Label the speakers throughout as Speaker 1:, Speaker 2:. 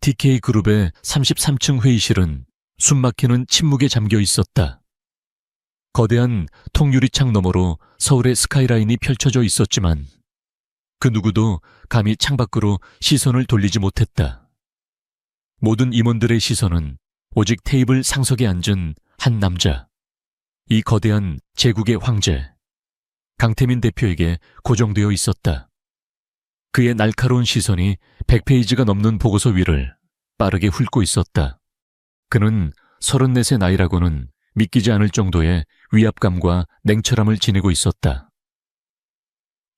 Speaker 1: TK그룹의 33층 회의실은 숨막히는 침묵에 잠겨 있었다. 거대한 통유리창 너머로 서울의 스카이라인이 펼쳐져 있었지만 그 누구도 감히 창밖으로 시선을 돌리지 못했다. 모든 임원들의 시선은 오직 테이블 상석에 앉은 한 남자, 이 거대한 제국의 황제, 강태민 대표에게 고정되어 있었다. 그의 날카로운 시선이 100페이지가 넘는 보고서 위를 빠르게 훑고 있었다. 그는 34의 나이라고는 믿기지 않을 정도의 위압감과 냉철함을 지니고 있었다.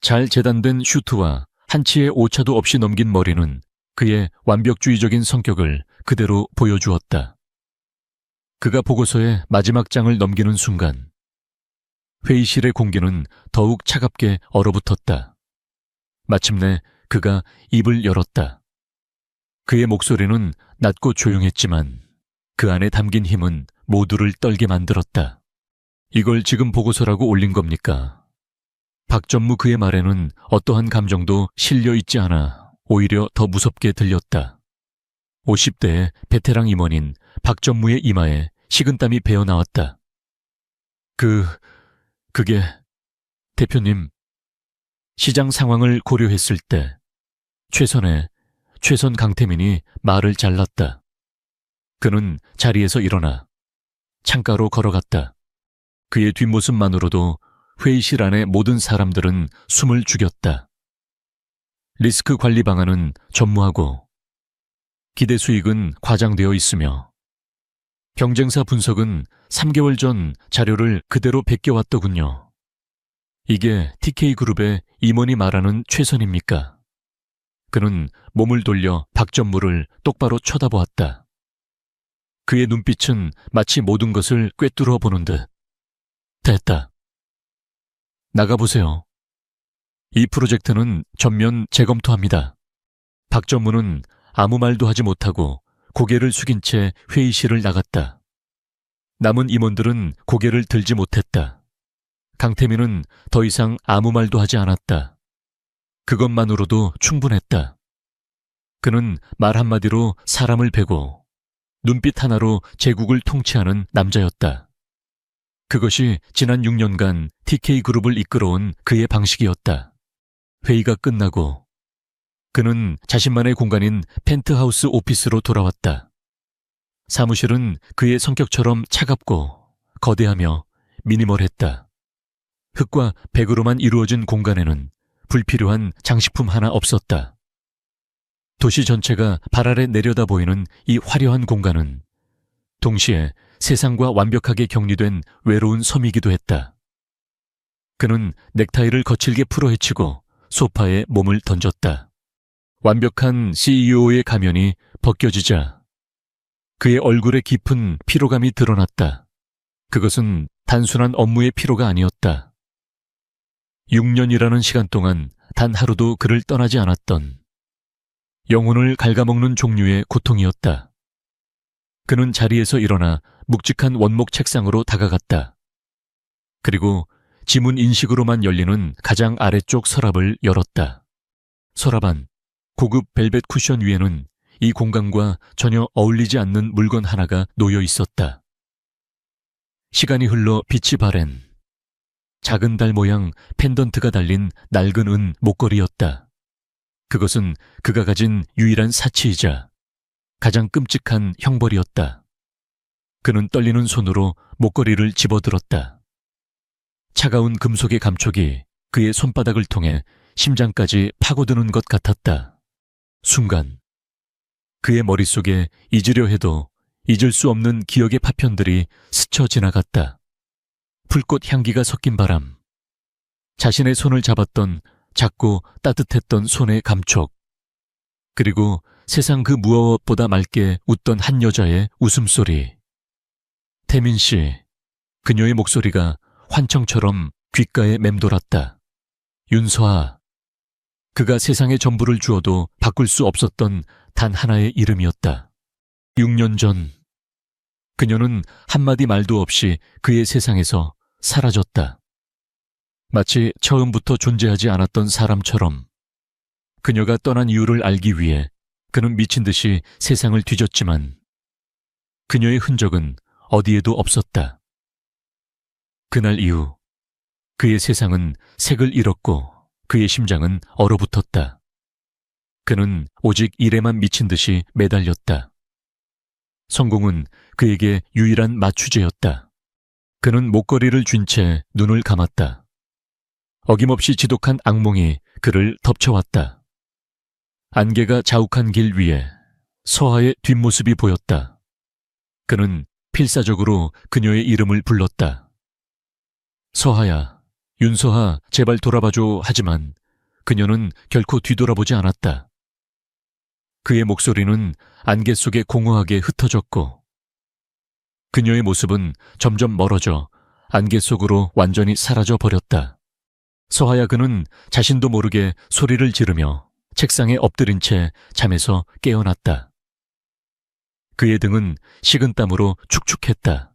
Speaker 1: 잘 재단된 슈트와 한치의 오차도 없이 넘긴 머리는 그의 완벽주의적인 성격을 그대로 보여주었다. 그가 보고서의 마지막 장을 넘기는 순간 회의실의 공기는 더욱 차갑게 얼어붙었다. 마침내 그가 입을 열었다. 그의 목소리는 낮고 조용했지만 그 안에 담긴 힘은 모두를 떨게 만들었다. 이걸 지금 보고서라고 올린 겁니까? 박전무 그의 말에는 어떠한 감정도 실려 있지 않아 오히려 더 무섭게 들렸다. 50대의 베테랑 임원인 박전무의 이마에 식은땀이 배어나왔다. 그게 대표님, 시장 상황을 고려했을 때 최선 강태민이 말을 잘랐다. 그는 자리에서 일어나 창가로 걸어갔다. 그의 뒷모습만으로도 회의실 안의 모든 사람들은 숨을 죽였다. 리스크 관리 방안은 전무하고 기대 수익은 과장되어 있으며 경쟁사 분석은 3개월 전 자료를 그대로 베껴왔더군요. 이게 TK그룹의 임원이 말하는 최선입니까? 그는 몸을 돌려 박전무를 똑바로 쳐다보았다. 그의 눈빛은 마치 모든 것을 꿰뚫어 보는 듯. 됐다. 나가보세요. 이 프로젝트는 전면 재검토합니다. 박전무는 아무 말도 하지 못하고 고개를 숙인 채 회의실을 나갔다. 남은 임원들은 고개를 들지 못했다. 강태민은 더 이상 아무 말도 하지 않았다. 그것만으로도 충분했다. 그는 말 한마디로 사람을 베고 눈빛 하나로 제국을 통치하는 남자였다. 그것이 지난 6년간 TK그룹을 이끌어온 그의 방식이었다. 회의가 끝나고 그는 자신만의 공간인 펜트하우스 오피스로 돌아왔다. 사무실은 그의 성격처럼 차갑고 거대하며 미니멀했다. 흙과 백으로만 이루어진 공간에는 불필요한 장식품 하나 없었다. 도시 전체가 발 아래 내려다 보이는 이 화려한 공간은 동시에 세상과 완벽하게 격리된 외로운 섬이기도 했다. 그는 넥타이를 거칠게 풀어헤치고 소파에 몸을 던졌다. 완벽한 CEO의 가면이 벗겨지자 그의 얼굴에 깊은 피로감이 드러났다. 그것은 단순한 업무의 피로가 아니었다. 6년이라는 시간 동안 단 하루도 그를 떠나지 않았던 영혼을 갉아먹는 종류의 고통이었다. 그는 자리에서 일어나 묵직한 원목 책상으로 다가갔다. 그리고 지문 인식으로만 열리는 가장 아래쪽 서랍을 열었다. 서랍 안 고급 벨벳 쿠션 위에는 이 공간과 전혀 어울리지 않는 물건 하나가 놓여 있었다. 시간이 흘러 빛이 바랜 작은 달 모양 펜던트가 달린 낡은 은 목걸이였다. 그것은 그가 가진 유일한 사치이자 가장 끔찍한 형벌이었다. 그는 떨리는 손으로 목걸이를 집어들었다. 차가운 금속의 감촉이 그의 손바닥을 통해 심장까지 파고드는 것 같았다. 순간 그의 머릿속에 잊으려 해도 잊을 수 없는 기억의 파편들이 스쳐 지나갔다. 풀꽃 향기가 섞인 바람, 자신의 손을 잡았던 작고 따뜻했던 손의 감촉, 그리고 세상 그 무엇보다 맑게 웃던 한 여자의 웃음소리. 태민 씨, 그녀의 목소리가 환청처럼 귓가에 맴돌았다. 윤서아, 그가 세상의 전부를 주어도 바꿀 수 없었던 단 하나의 이름이었다. 6년 전 그녀는 한마디 말도 없이 그의 세상에서 사라졌다. 마치 처음부터 존재하지 않았던 사람처럼 그녀가 떠난 이유를 알기 위해 그는 미친 듯이 세상을 뒤졌지만 그녀의 흔적은 어디에도 없었다. 그날 이후 그의 세상은 색을 잃었고 그의 심장은 얼어붙었다. 그는 오직 일에만 미친 듯이 매달렸다. 성공은 그에게 유일한 마취제였다. 그는 목걸이를 쥔 채 눈을 감았다. 어김없이 지독한 악몽이 그를 덮쳐왔다. 안개가 자욱한 길 위에 서하의 뒷모습이 보였다. 그는 필사적으로 그녀의 이름을 불렀다. 서하야, 윤서하, 제발 돌아봐줘 하지만 그녀는 결코 뒤돌아보지 않았다. 그의 목소리는 안개 속에 공허하게 흩어졌고 그녀의 모습은 점점 멀어져 안개 속으로 완전히 사라져 버렸다. 서하야, 그는 자신도 모르게 소리를 지르며 책상에 엎드린 채 잠에서 깨어났다. 그의 등은 식은땀으로 축축했다.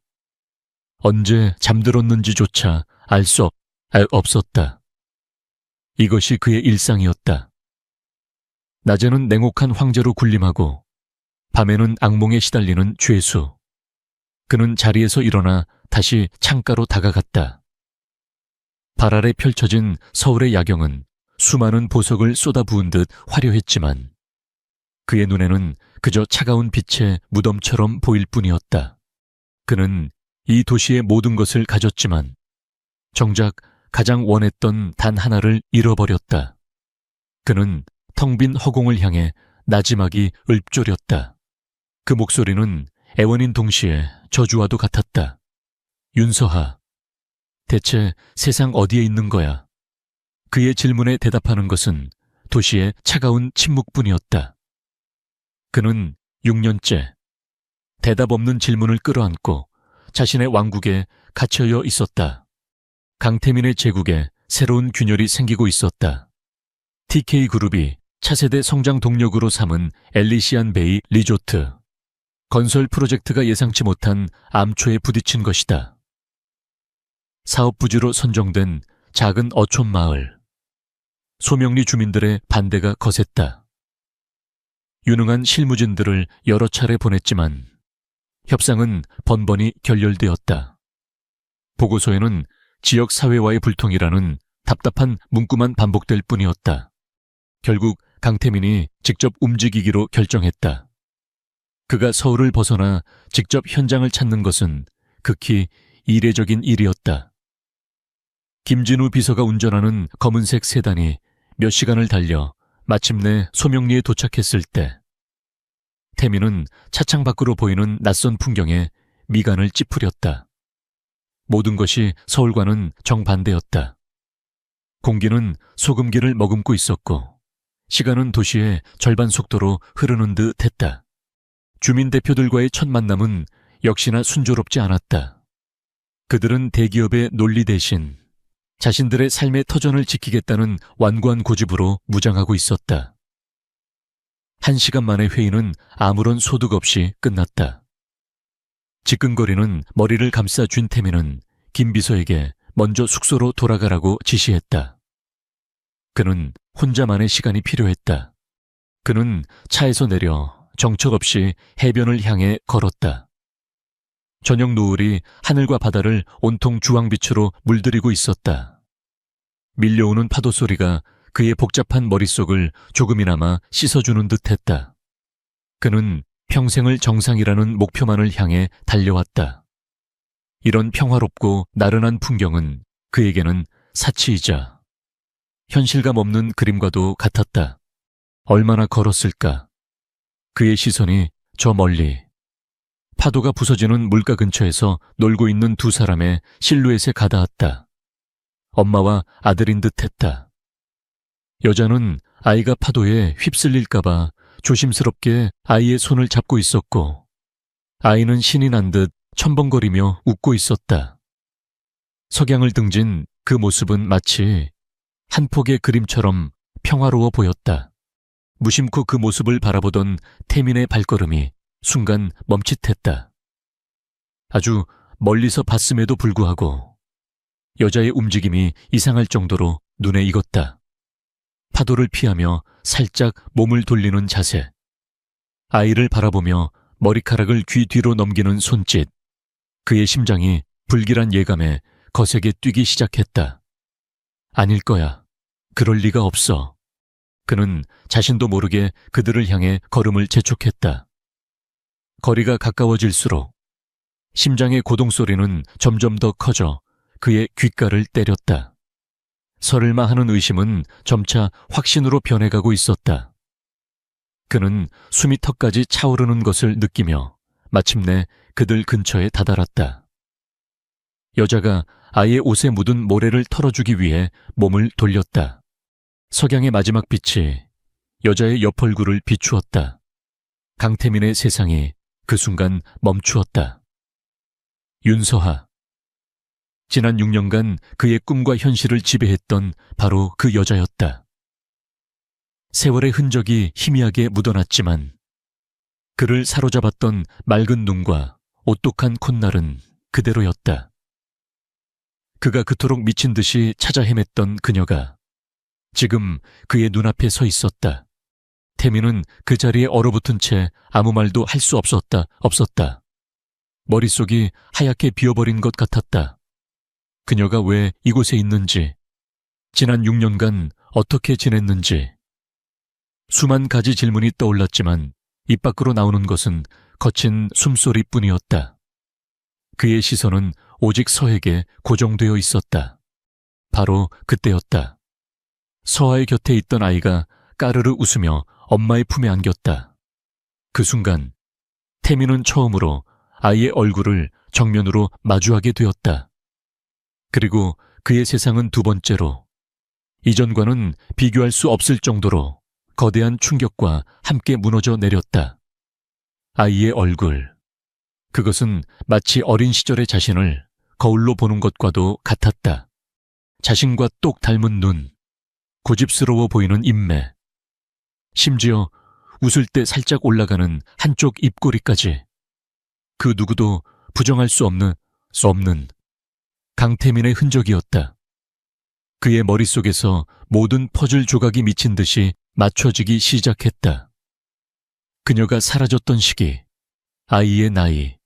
Speaker 1: 언제 잠들었는지조차 알 수 없었다. 이것이 그의 일상이었다. 낮에는 냉혹한 황제로 군림하고 밤에는 악몽에 시달리는 죄수. 그는 자리에서 일어나 다시 창가로 다가갔다. 발 아래 펼쳐진 서울의 야경은 수많은 보석을 쏟아부은 듯 화려했지만 그의 눈에는 그저 차가운 빛의 무덤처럼 보일 뿐이었다. 그는 이 도시의 모든 것을 가졌지만 정작 가장 원했던 단 하나를 잃어버렸다. 그는 텅 빈 허공을 향해 나지막이 읊조렸다. 그 목소리는 애원인 동시에 저주와도 같았다. 윤서하, 대체 세상 어디에 있는 거야? 그의 질문에 대답하는 것은 도시의 차가운 침묵뿐이었다. 그는 6년째 대답 없는 질문을 끌어안고 자신의 왕국에 갇혀여 있었다. 강태민의 제국에 새로운 균열이 생기고 있었다. TK그룹이 차세대 성장 동력으로 삼은 엘리시안 베이 리조트. 건설 프로젝트가 예상치 못한 암초에 부딪힌 것이다. 사업 부지로 선정된 작은 어촌 마을. 소명리 주민들의 반대가 거셌다. 유능한 실무진들을 여러 차례 보냈지만 협상은 번번이 결렬되었다. 보고서에는 지역 사회와의 불통이라는 답답한 문구만 반복될 뿐이었다. 결국 강태민이 직접 움직이기로 결정했다. 그가 서울을 벗어나 직접 현장을 찾는 것은 극히 이례적인 일이었다. 김진우 비서가 운전하는 검은색 세단이 몇 시간을 달려 마침내 소명리에 도착했을 때 태민은 차창 밖으로 보이는 낯선 풍경에 미간을 찌푸렸다. 모든 것이 서울과는 정반대였다. 공기는 소금기를 머금고 있었고 시간은 도시의 절반 속도로 흐르는 듯 했다. 주민 대표들과의 첫 만남은 역시나 순조롭지 않았다. 그들은 대기업의 논리 대신 자신들의 삶의 터전을 지키겠다는 완고한 고집으로 무장하고 있었다. 1시간 만의 회의는 아무런 소득 없이 끝났다. 지끈거리는 머리를 감싸 쥔 태민은 김 비서에게 먼저 숙소로 돌아가라고 지시했다. 그는 혼자만의 시간이 필요했다. 그는 차에서 내려 정처 없이 해변을 향해 걸었다. 저녁 노을이 하늘과 바다를 온통 주황빛으로 물들이고 있었다. 밀려오는 파도 소리가 그의 복잡한 머릿속을 조금이나마 씻어주는 듯했다. 그는 평생을 정상이라는 목표만을 향해 달려왔다. 이런 평화롭고 나른한 풍경은 그에게는 사치이자 현실감 없는 그림과도 같았다. 얼마나 걸었을까? 그의 시선이 저 멀리 파도가 부서지는 물가 근처에서 놀고 있는 두 사람의 실루엣에 가닿았다. 엄마와 아들인 듯했다. 여자는 아이가 파도에 휩쓸릴까봐 조심스럽게 아이의 손을 잡고 있었고 아이는 신이 난 듯 첨벙거리며 웃고 있었다. 석양을 등진 그 모습은 마치 한 폭의 그림처럼 평화로워 보였다. 무심코 그 모습을 바라보던 태민의 발걸음이 순간 멈칫했다. 아주 멀리서 봤음에도 불구하고 여자의 움직임이 이상할 정도로 눈에 익었다. 파도를 피하며 살짝 몸을 돌리는 자세. 아이를 바라보며 머리카락을 귀 뒤로 넘기는 손짓. 그의 심장이 불길한 예감에 거세게 뛰기 시작했다. 아닐 거야. 그럴 리가 없어. 그는 자신도 모르게 그들을 향해 걸음을 재촉했다. 거리가 가까워질수록 심장의 고동소리는 점점 더 커져 그의 귓가를 때렸다. 설마하는 의심은 점차 확신으로 변해가고 있었다. 그는 숨이 턱까지 차오르는 것을 느끼며 마침내 그들 근처에 다다랐다. 여자가 아이의 옷에 묻은 모래를 털어주기 위해 몸을 돌렸다. 석양의 마지막 빛이 여자의 옆 얼굴을 비추었다. 강태민의 세상이 그 순간 멈추었다. 윤서하. 지난 6년간 그의 꿈과 현실을 지배했던 바로 그 여자였다. 세월의 흔적이 희미하게 묻어났지만 그를 사로잡았던 맑은 눈과 오똑한 콧날은 그대로였다. 그가 그토록 미친 듯이 찾아 헤맸던 그녀가 지금 그의 눈앞에 서 있었다. 태민은 그 자리에 얼어붙은 채 아무 말도 할 수 없었다. 머릿속이 하얗게 비어버린 것 같았다. 그녀가 왜 이곳에 있는지, 지난 6년간 어떻게 지냈는지. 수만 가지 질문이 떠올랐지만 입 밖으로 나오는 것은 거친 숨소리뿐이었다. 그의 시선은 오직 서에게 고정되어 있었다. 바로 그때였다. 서아의 곁에 있던 아이가 까르르 웃으며 엄마의 품에 안겼다. 그 순간 태민은 처음으로 아이의 얼굴을 정면으로 마주하게 되었다. 그리고 그의 세상은 두 번째로, 이전과는 비교할 수 없을 정도로 거대한 충격과 함께 무너져 내렸다. 아이의 얼굴. 그것은 마치 어린 시절의 자신을 거울로 보는 것과도 같았다. 자신과 똑 닮은 눈, 고집스러워 보이는 인매, 심지어 웃을 때 살짝 올라가는 한쪽 입꼬리까지. 그 누구도 부정할 수 없는 강태민의 흔적이었다. 그의 머릿속에서 모든 퍼즐 조각이 미친 듯이 맞춰지기 시작했다. 그녀가 사라졌던 시기, 아이의 나이,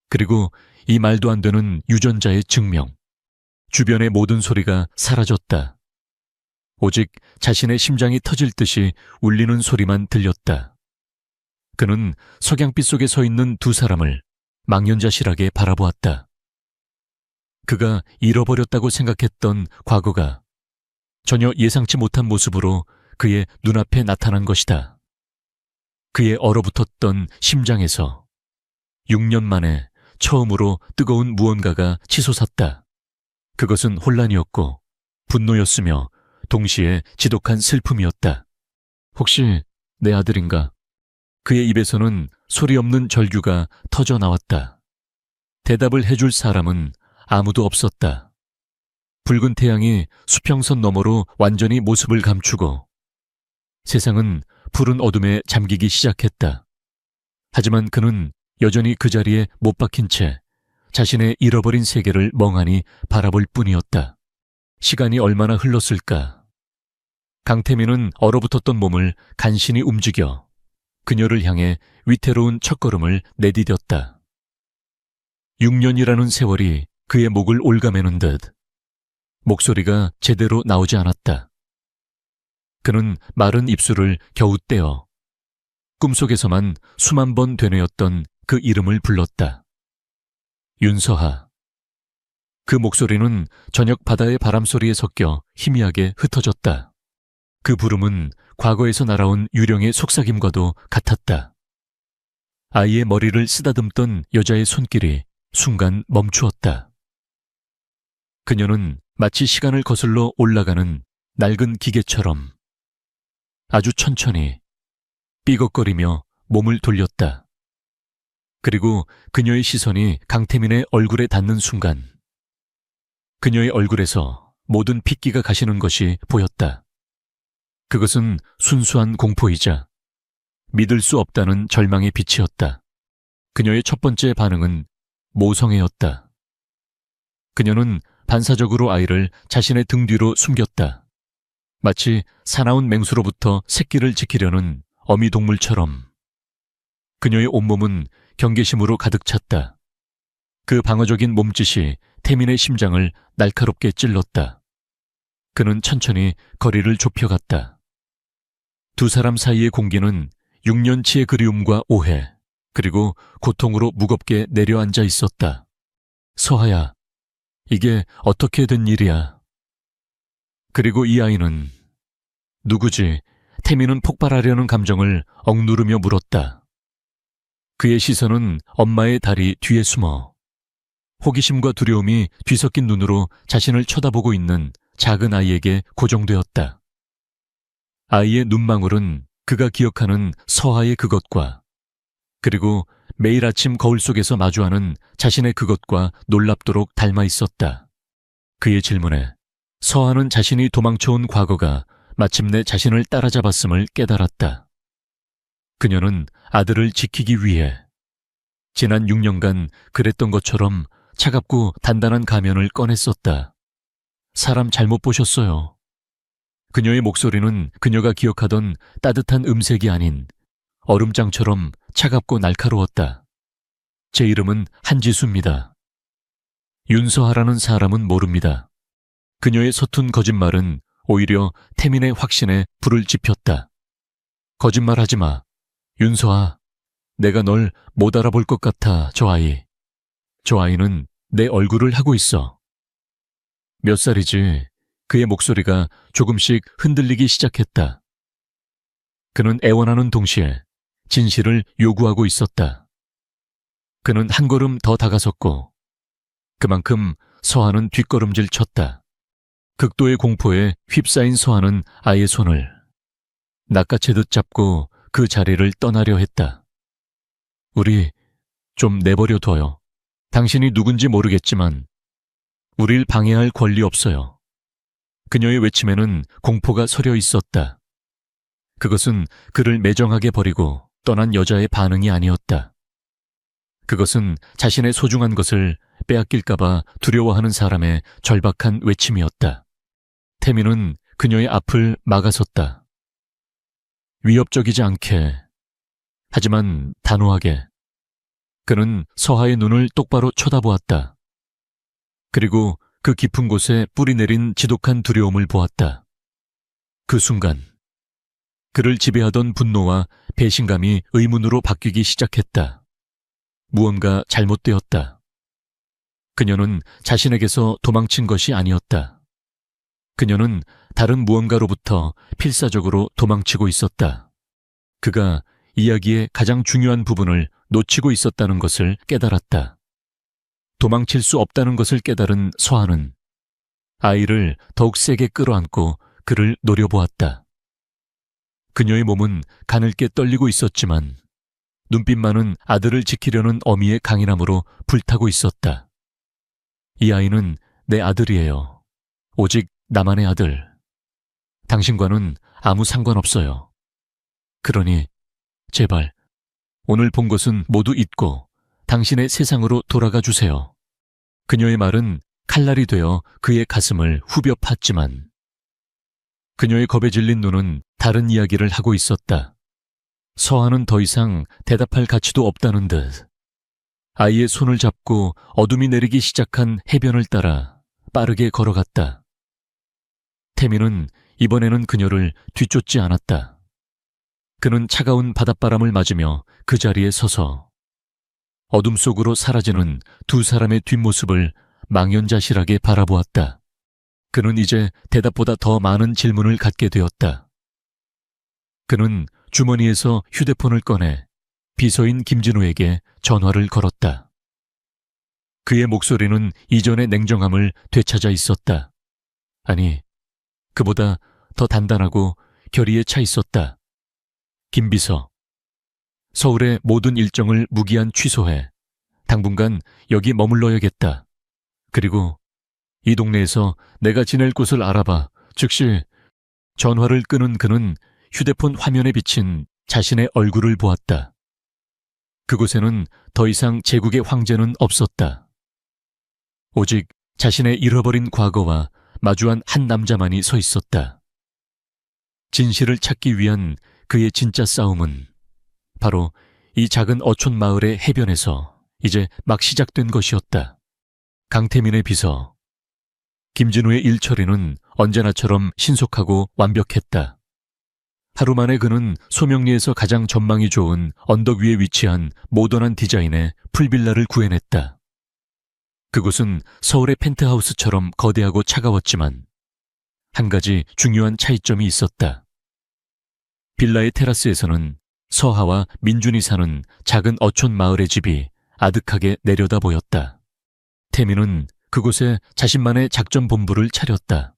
Speaker 1: 그리고 이 말도 안 되는 유전자의 증명. 주변의 모든 소리가 사라졌다. 오직 자신의 심장이 터질 듯이 울리는 소리만 들렸다. 그는 석양빛 속에 서 있는 두 사람을 망연자실하게 바라보았다. 그가 잃어버렸다고 생각했던 과거가 전혀 예상치 못한 모습으로 그의 눈앞에 나타난 것이다. 그의 얼어붙었던 심장에서 6년 만에 처음으로 뜨거운 무언가가 치솟았다. 그것은 혼란이었고 분노였으며 동시에 지독한 슬픔이었다. 혹시 내 아들인가? 그의 입에서는 소리 없는 절규가 터져 나왔다. 대답을 해줄 사람은 아무도 없었다. 붉은 태양이 수평선 너머로 완전히 모습을 감추고 세상은 푸른 어둠에 잠기기 시작했다. 하지만 그는 여전히 그 자리에 못 박힌 채 자신의 잃어버린 세계를 멍하니 바라볼 뿐이었다. 시간이 얼마나 흘렀을까? 강태민은 얼어붙었던 몸을 간신히 움직여 그녀를 향해 위태로운 첫걸음을 내디뎠다. 6년이라는 세월이 그의 목을 올가매는 듯 목소리가 제대로 나오지 않았다. 그는 마른 입술을 겨우 떼어 꿈속에서만 수만 번 되뇌었던 그 이름을 불렀다. 윤서하. 그 목소리는 저녁 바다의 바람소리에 섞여 희미하게 흩어졌다. 그 부름은 과거에서 날아온 유령의 속삭임과도 같았다. 아이의 머리를 쓰다듬던 여자의 손길이 순간 멈추었다. 그녀는 마치 시간을 거슬러 올라가는 낡은 기계처럼 아주 천천히 삐걱거리며 몸을 돌렸다. 그리고 그녀의 시선이 강태민의 얼굴에 닿는 순간 그녀의 얼굴에서 모든 핏기가 가시는 것이 보였다. 그것은 순수한 공포이자 믿을 수 없다는 절망의 빛이었다. 그녀의 첫 번째 반응은 모성애였다. 그녀는 반사적으로 아이를 자신의 등 뒤로 숨겼다. 마치 사나운 맹수로부터 새끼를 지키려는 어미 동물처럼. 그녀의 온몸은 경계심으로 가득 찼다. 그 방어적인 몸짓이 태민의 심장을 날카롭게 찔렀다. 그는 천천히 거리를 좁혀갔다. 두 사람 사이의 공기는 6년치의 그리움과 오해, 그리고 고통으로 무겁게 내려앉아 있었다. 서하야, 이게 어떻게 된 일이야? 그리고 이 아이는 누구지? 태민은 폭발하려는 감정을 억누르며 물었다. 그의 시선은 엄마의 다리 뒤에 숨어 호기심과 두려움이 뒤섞인 눈으로 자신을 쳐다보고 있는 작은 아이에게 고정되었다. 아이의 눈망울은 그가 기억하는 서하의 그것과 그리고 매일 아침 거울 속에서 마주하는 자신의 그것과 놀랍도록 닮아 있었다. 그의 질문에 서하는 자신이 도망쳐온 과거가 마침내 자신을 따라잡았음을 깨달았다. 그녀는 아들을 지키기 위해 지난 6년간 그랬던 것처럼 차갑고 단단한 가면을 꺼냈었다. 사람 잘못 보셨어요. 그녀의 목소리는 그녀가 기억하던 따뜻한 음색이 아닌 얼음장처럼 차갑고 날카로웠다. 제 이름은 한지수입니다. 윤서하라는 사람은 모릅니다. 그녀의 서툰 거짓말은 오히려 태민의 확신에 불을 지폈다. 거짓말하지 마. 윤서아, 내가 널 못 알아볼 것 같아, 저 아이. 저 아이는 내 얼굴을 하고 있어. 몇 살이지? 그의 목소리가 조금씩 흔들리기 시작했다. 그는 애원하는 동시에 진실을 요구하고 있었다. 그는 한 걸음 더 다가섰고 그만큼 서하는 뒷걸음질 쳤다. 극도의 공포에 휩싸인 서하는 아이의 손을 낚아채듯 잡고 그 자리를 떠나려 했다. 우리 좀 내버려 둬요. 당신이 누군지 모르겠지만 우릴 방해할 권리 없어요. 그녀의 외침에는 공포가 서려 있었다. 그것은 그를 매정하게 버리고 떠난 여자의 반응이 아니었다. 그것은 자신의 소중한 것을 빼앗길까봐 두려워하는 사람의 절박한 외침이었다. 태민은 그녀의 앞을 막아섰다. 위협적이지 않게, 하지만 단호하게. 그는 서하의 눈을 똑바로 쳐다보았다. 그리고 그 깊은 곳에 뿌리내린 지독한 두려움을 보았다. 그 순간 그를 지배하던 분노와 배신감이 의문으로 바뀌기 시작했다. 무언가 잘못되었다. 그녀는 자신에게서 도망친 것이 아니었다. 그녀는 다른 무언가로부터 필사적으로 도망치고 있었다. 그가 이야기의 가장 중요한 부분을 놓치고 있었다는 것을 깨달았다. 도망칠 수 없다는 것을 깨달은 서하는 아이를 더욱 세게 끌어안고 그를 노려보았다. 그녀의 몸은 가늘게 떨리고 있었지만 눈빛만은 아들을 지키려는 어미의 강인함으로 불타고 있었다. 이 아이는 내 아들이에요. 오직 나만의 아들. 당신과는 아무 상관없어요. 그러니 제발 오늘 본 것은 모두 잊고 당신의 세상으로 돌아가 주세요. 그녀의 말은 칼날이 되어 그의 가슴을 후벼 팠지만 그녀의 겁에 질린 눈은 다른 이야기를 하고 있었다. 서하는 더 이상 대답할 가치도 없다는 듯 아이의 손을 잡고 어둠이 내리기 시작한 해변을 따라 빠르게 걸어갔다. 태민은 이번에는 그녀를 뒤쫓지 않았다. 그는 차가운 바닷바람을 맞으며 그 자리에 서서 어둠 속으로 사라지는 두 사람의 뒷모습을 망연자실하게 바라보았다. 그는 이제 대답보다 더 많은 질문을 갖게 되었다. 그는 주머니에서 휴대폰을 꺼내 비서인 김진우에게 전화를 걸었다. 그의 목소리는 이전의 냉정함을 되찾아 있었다. 아니, 그보다 더 단단하고 결의에 차 있었다. 김비서, 서울의 모든 일정을 무기한 취소해. 당분간 여기 머물러야겠다. 그리고 이 동네에서 내가 지낼 곳을 알아봐. 즉시. 전화를 끊은 그는 휴대폰 화면에 비친 자신의 얼굴을 보았다. 그곳에는 더 이상 제국의 황제는 없었다. 오직 자신의 잃어버린 과거와 마주한 한 남자만이 서 있었다. 진실을 찾기 위한 그의 진짜 싸움은 바로 이 작은 어촌 마을의 해변에서 이제 막 시작된 것이었다. 강태민의 비서. 김진우의 일 처리는 언제나처럼 신속하고 완벽했다. 하루 만에 그는 소명리에서 가장 전망이 좋은 언덕 위에 위치한 모던한 디자인의 풀빌라를 구해냈다. 그곳은 서울의 펜트하우스처럼 거대하고 차가웠지만 한 가지 중요한 차이점이 있었다. 빌라의 테라스에서는 서하와 민준이 사는 작은 어촌 마을의 집이 아득하게 내려다 보였다. 태민은 그곳에 자신만의 작전 본부를 차렸다.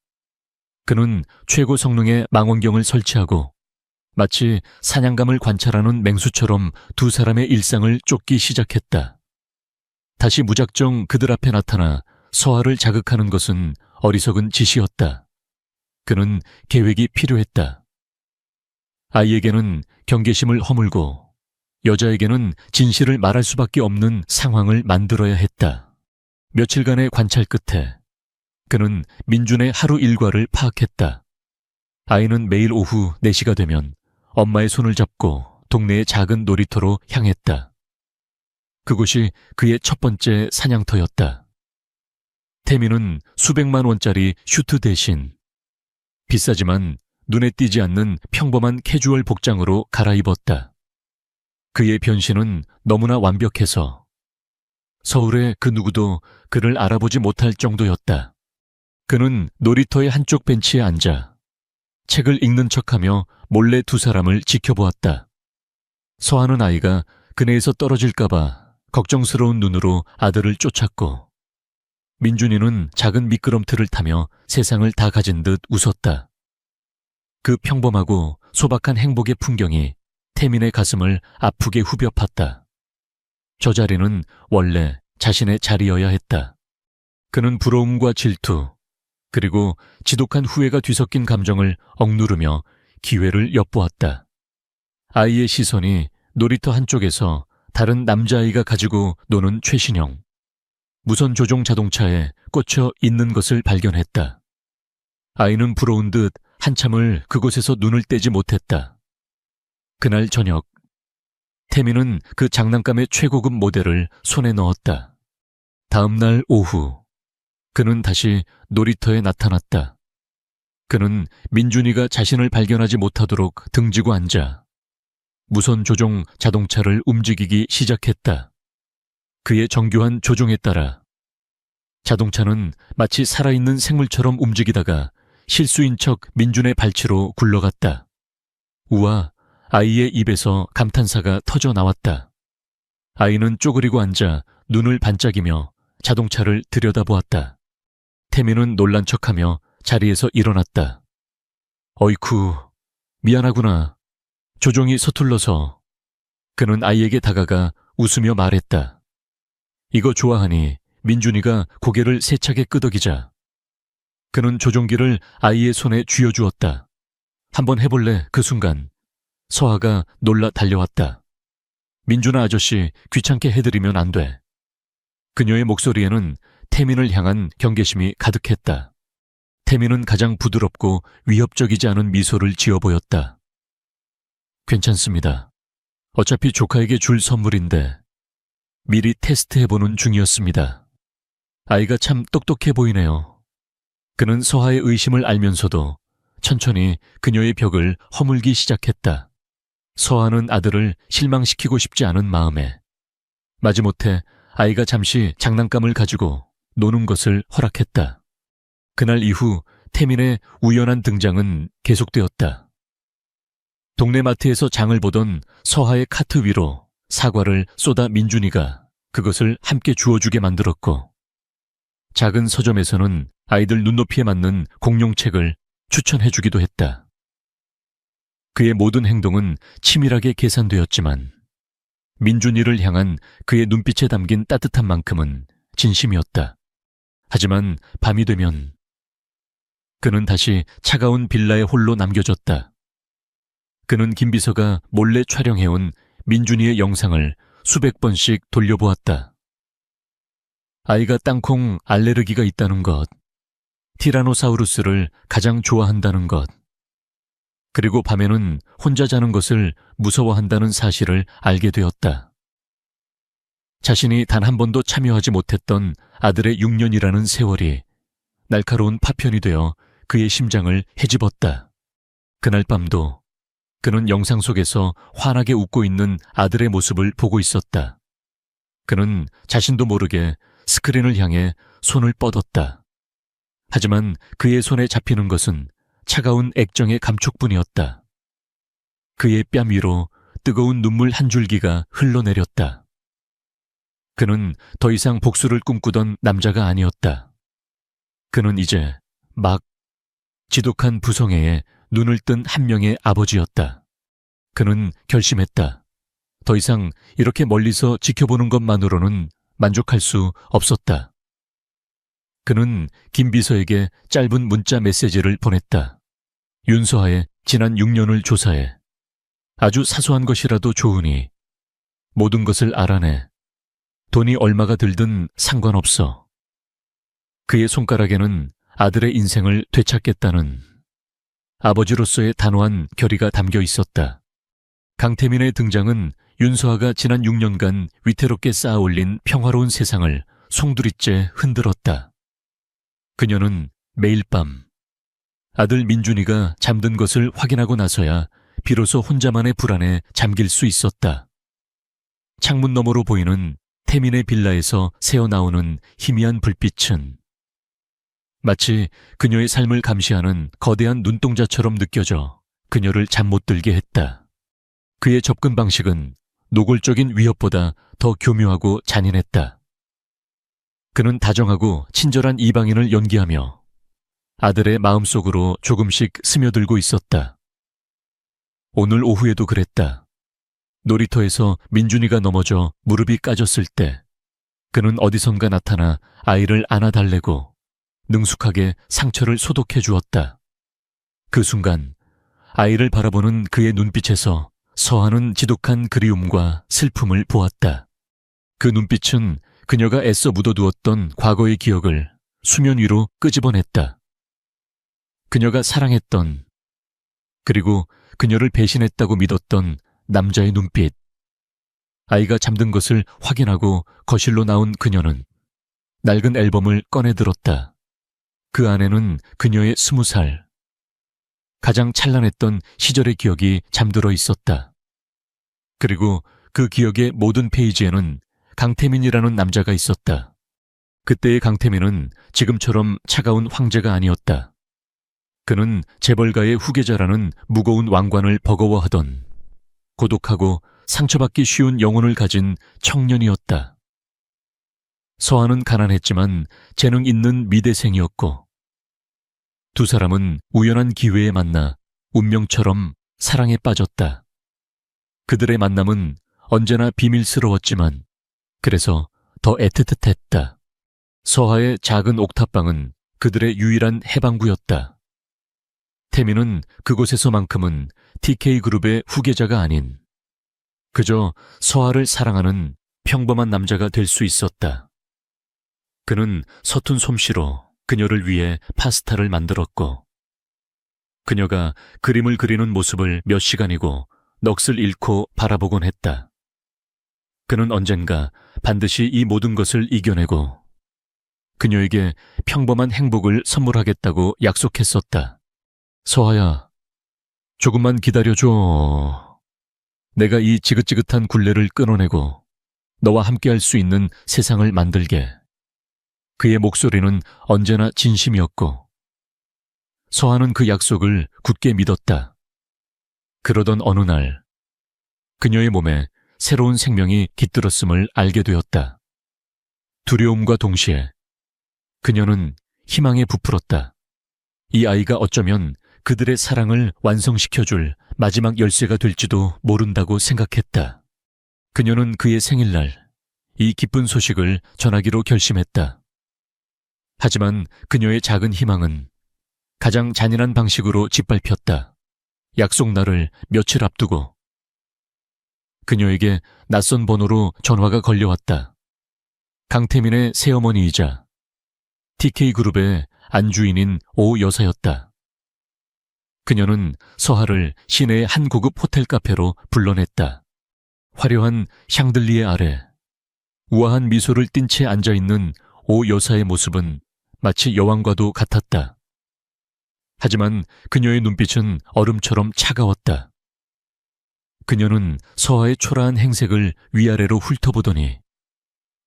Speaker 1: 그는 최고 성능의 망원경을 설치하고 마치 사냥감을 관찰하는 맹수처럼 두 사람의 일상을 쫓기 시작했다. 다시 무작정 그들 앞에 나타나 서하를 자극하는 것은 어리석은 짓이었다. 그는 계획이 필요했다. 아이에게는 경계심을 허물고 여자에게는 진실을 말할 수밖에 없는 상황을 만들어야 했다. 며칠간의 관찰 끝에 그는 민준의 하루 일과를 파악했다. 아이는 매일 오후 4시가 되면 엄마의 손을 잡고 동네의 작은 놀이터로 향했다. 그곳이 그의 첫 번째 사냥터였다. 태민은 수백만 원짜리 슈트 대신 비싸지만 눈에 띄지 않는 평범한 캐주얼 복장으로 갈아입었다. 그의 변신은 너무나 완벽해서 서울의 그 누구도 그를 알아보지 못할 정도였다. 그는 놀이터의 한쪽 벤치에 앉아 책을 읽는 척하며 몰래 두 사람을 지켜보았다. 서하는 아이가 그네에서 떨어질까봐 걱정스러운 눈으로 아들을 쫓았고 민준이는 작은 미끄럼틀을 타며 세상을 다 가진 듯 웃었다. 그 평범하고 소박한 행복의 풍경이 태민의 가슴을 아프게 후벼 팠다. 저 자리는 원래 자신의 자리여야 했다. 그는 부러움과 질투, 그리고 지독한 후회가 뒤섞인 감정을 억누르며 기회를 엿보았다. 아이의 시선이 놀이터 한쪽에서 다른 남자아이가 가지고 노는 최신형, 무선 조종 자동차에 꽂혀 있는 것을 발견했다. 아이는 부러운 듯 한참을 그곳에서 눈을 떼지 못했다. 그날 저녁, 태민은 그 장난감의 최고급 모델을 손에 넣었다. 다음 날 오후, 그는 다시 놀이터에 나타났다. 그는 민준이가 자신을 발견하지 못하도록 등지고 앉아 무선 조종 자동차를 움직이기 시작했다. 그의 정교한 조종에 따라 자동차는 마치 살아있는 생물처럼 움직이다가 실수인 척 민준의 발치로 굴러갔다. 우와, 아이의 입에서 감탄사가 터져 나왔다. 아이는 쪼그리고 앉아 눈을 반짝이며 자동차를 들여다보았다. 태민은 놀란 척하며 자리에서 일어났다. 어이쿠, 미안하구나. 조종이 서툴러서. 그는 아이에게 다가가 웃으며 말했다. 이거 좋아하니 민준이가 고개를 세차게 끄덕이자. 그는 조종기를 아이의 손에 쥐어주었다. 한번 해볼래? 그 순간 서하가 놀라 달려왔다. 민준아 아저씨, 귀찮게 해드리면 안 돼. 그녀의 목소리에는 태민을 향한 경계심이 가득했다. 태민은 가장 부드럽고 위협적이지 않은 미소를 지어 보였다. 괜찮습니다. 어차피 조카에게 줄 선물인데 미리 테스트해보는 중이었습니다. 아이가 참 똑똑해 보이네요. 그는 서하의 의심을 알면서도 천천히 그녀의 벽을 허물기 시작했다. 서하는 아들을 실망시키고 싶지 않은 마음에 마지못해 아이가 잠시 장난감을 가지고 노는 것을 허락했다. 그날 이후 태민의 우연한 등장은 계속되었다. 동네 마트에서 장을 보던 서하의 카트 위로 사과를 쏟아 민준이가 그것을 함께 주워주게 만들었고 작은 서점에서는 아이들 눈높이에 맞는 공룡책을 추천해주기도 했다. 그의 모든 행동은 치밀하게 계산되었지만 민준이를 향한 그의 눈빛에 담긴 따뜻한 만큼은 진심이었다. 하지만 밤이 되면 그는 다시 차가운 빌라에 홀로 남겨졌다. 그는 김비서가 몰래 촬영해온 민준이의 영상을 수백 번씩 돌려보았다. 아이가 땅콩 알레르기가 있다는 것, 티라노사우루스를 가장 좋아한다는 것, 그리고 밤에는 혼자 자는 것을 무서워한다는 사실을 알게 되었다. 자신이 단 한 번도 참여하지 못했던 아들의 6년이라는 세월이 날카로운 파편이 되어 그의 심장을 헤집었다. 그날 밤도 그는 영상 속에서 환하게 웃고 있는 아들의 모습을 보고 있었다. 그는 자신도 모르게 스크린을 향해 손을 뻗었다. 하지만 그의 손에 잡히는 것은 차가운 액정의 감촉뿐이었다. 그의 뺨 위로 뜨거운 눈물 한 줄기가 흘러내렸다. 그는 더 이상 복수를 꿈꾸던 남자가 아니었다. 그는 이제 막 지독한 부성애에 눈을 뜬 한 명의 아버지였다. 그는 결심했다. 더 이상 이렇게 멀리서 지켜보는 것만으로는 만족할 수 없었다. 그는 김 비서에게 짧은 문자 메시지를 보냈다. 윤서하의 지난 6년을 조사해. 아주 사소한 것이라도 좋으니 모든 것을 알아내. 돈이 얼마가 들든 상관없어. 그의 손가락에는 아들의 인생을 되찾겠다는 아버지로서의 단호한 결의가 담겨 있었다. 강태민의 등장은 윤서아가 지난 6년간 위태롭게 쌓아올린 평화로운 세상을 송두리째 흔들었다. 그녀는 매일 밤 아들 민준이가 잠든 것을 확인하고 나서야 비로소 혼자만의 불안에 잠길 수 있었다. 창문 너머로 보이는 태민의 빌라에서 새어나오는 희미한 불빛은 마치 그녀의 삶을 감시하는 거대한 눈동자처럼 느껴져 그녀를 잠 못 들게 했다. 그의 접근 방식은 노골적인 위협보다 더 교묘하고 잔인했다. 그는 다정하고 친절한 이방인을 연기하며 아들의 마음속으로 조금씩 스며들고 있었다. 오늘 오후에도 그랬다. 놀이터에서 민준이가 넘어져 무릎이 까졌을 때 그는 어디선가 나타나 아이를 안아달래고 능숙하게 상처를 소독해 주었다. 그 순간 아이를 바라보는 그의 눈빛에서 서하는 지독한 그리움과 슬픔을 보았다. 그 눈빛은 그녀가 애써 묻어두었던 과거의 기억을 수면 위로 끄집어냈다. 그녀가 사랑했던, 그리고 그녀를 배신했다고 믿었던 남자의 눈빛. 아이가 잠든 것을 확인하고 거실로 나온 그녀는 낡은 앨범을 꺼내들었다. 그 안에는 그녀의 20살, 가장 찬란했던 시절의 기억이 잠들어 있었다. 그리고 그 기억의 모든 페이지에는 강태민이라는 남자가 있었다. 그때의 강태민은 지금처럼 차가운 황제가 아니었다. 그는 재벌가의 후계자라는 무거운 왕관을 버거워하던 고독하고 상처받기 쉬운 영혼을 가진 청년이었다. 서하는 가난했지만 재능 있는 미대생이었고 두 사람은 우연한 기회에 만나 운명처럼 사랑에 빠졌다. 그들의 만남은 언제나 비밀스러웠지만 그래서 더 애틋했다. 서하의 작은 옥탑방은 그들의 유일한 해방구였다. 태민은 그곳에서만큼은 TK그룹의 후계자가 아닌 그저 서하를 사랑하는 평범한 남자가 될 수 있었다. 그는 서툰 솜씨로 그녀를 위해 파스타를 만들었고 그녀가 그림을 그리는 모습을 몇 시간이고 넋을 잃고 바라보곤 했다. 그는 언젠가 반드시 이 모든 것을 이겨내고 그녀에게 평범한 행복을 선물하겠다고 약속했었다. 서하야, 조금만 기다려줘. 내가 이 지긋지긋한 굴레를 끊어내고 너와 함께할 수 있는 세상을 만들게. 그의 목소리는 언제나 진심이었고 서하는 그 약속을 굳게 믿었다. 그러던 어느 날 그녀의 몸에 새로운 생명이 깃들었음을 알게 되었다. 두려움과 동시에 그녀는 희망에 부풀었다. 이 아이가 어쩌면 그들의 사랑을 완성시켜줄 마지막 열쇠가 될지도 모른다고 생각했다. 그녀는 그의 생일날 이 기쁜 소식을 전하기로 결심했다. 하지만 그녀의 작은 희망은 가장 잔인한 방식으로 짓밟혔다. 약속 날을 며칠 앞두고 그녀에게 낯선 번호로 전화가 걸려왔다. 강태민의 새어머니이자 TK그룹의 안주인인 오 여사였다. 그녀는 서하를 시내의 한 고급 호텔 카페로 불러냈다. 화려한 샹들리에 아래 우아한 미소를 띤 채 앉아있는 오 여사의 모습은 마치 여왕과도 같았다. 하지만 그녀의 눈빛은 얼음처럼 차가웠다. 그녀는 서하의 초라한 행색을 위아래로 훑어보더니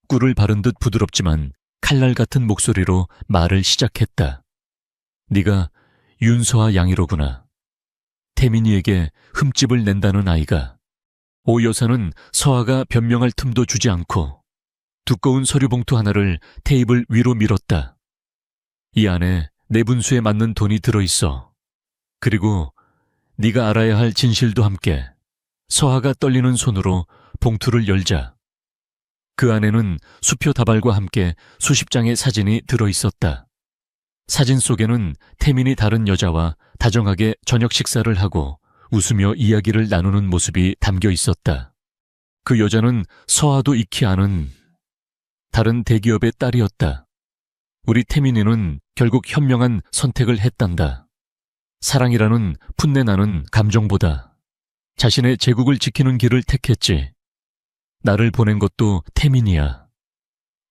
Speaker 1: 꿀을 바른 듯 부드럽지만 칼날 같은 목소리로 말을 시작했다. 네가 윤서하 양이로구나. 태민이에게 흠집을 낸다는 아이가. 오 여사는 서하가 변명할 틈도 주지 않고 두꺼운 서류 봉투 하나를 테이블 위로 밀었다. 이 안에 내 분수에 맞는 돈이 들어있어. 그리고 네가 알아야 할 진실도 함께. 서하가 떨리는 손으로 봉투를 열자 그 안에는 수표 다발과 함께 수십 장의 사진이 들어있었다. 사진 속에는 태민이 다른 여자와 다정하게 저녁 식사를 하고 웃으며 이야기를 나누는 모습이 담겨 있었다. 그 여자는 서하도 익히 아는 다른 대기업의 딸이었다. 우리 태민이는 결국 현명한 선택을 했단다. 사랑이라는 풋내나는 감정보다 자신의 제국을 지키는 길을 택했지. 나를 보낸 것도 태민이야.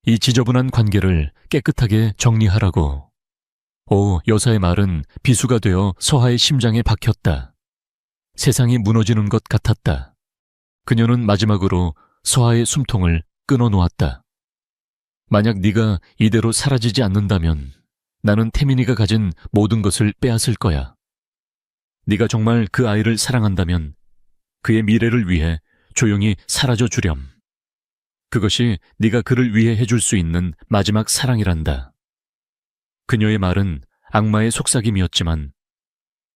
Speaker 1: 이 지저분한 관계를 깨끗하게 정리하라고. 오 여사의 말은 비수가 되어 서하의 심장에 박혔다. 세상이 무너지는 것 같았다. 그녀는 마지막으로 서하의 숨통을 끊어놓았다. 만약 네가 이대로 사라지지 않는다면 나는 태민이가 가진 모든 것을 빼앗을 거야. 네가 정말 그 아이를 사랑한다면 그의 미래를 위해 조용히 사라져 주렴. 그것이 네가 그를 위해 해줄 수 있는 마지막 사랑이란다. 그녀의 말은 악마의 속삭임이었지만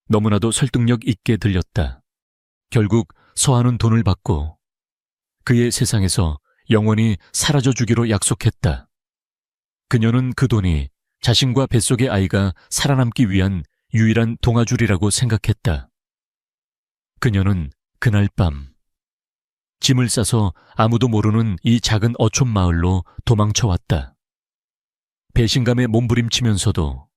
Speaker 1: 너무나도 설득력 있게 들렸다. 결국 서하는 돈을 받고 그의 세상에서 영원히 사라져 주기로 약속했다. 그녀는 그 돈이 자신과 뱃속의 아이가 살아남기 위한 유일한 동아줄이라고 생각했다. 그녀는 그날 밤 짐을 싸서 아무도 모르는 이 작은 어촌 마을로 도망쳐왔다. 배신감에 몸부림치면서도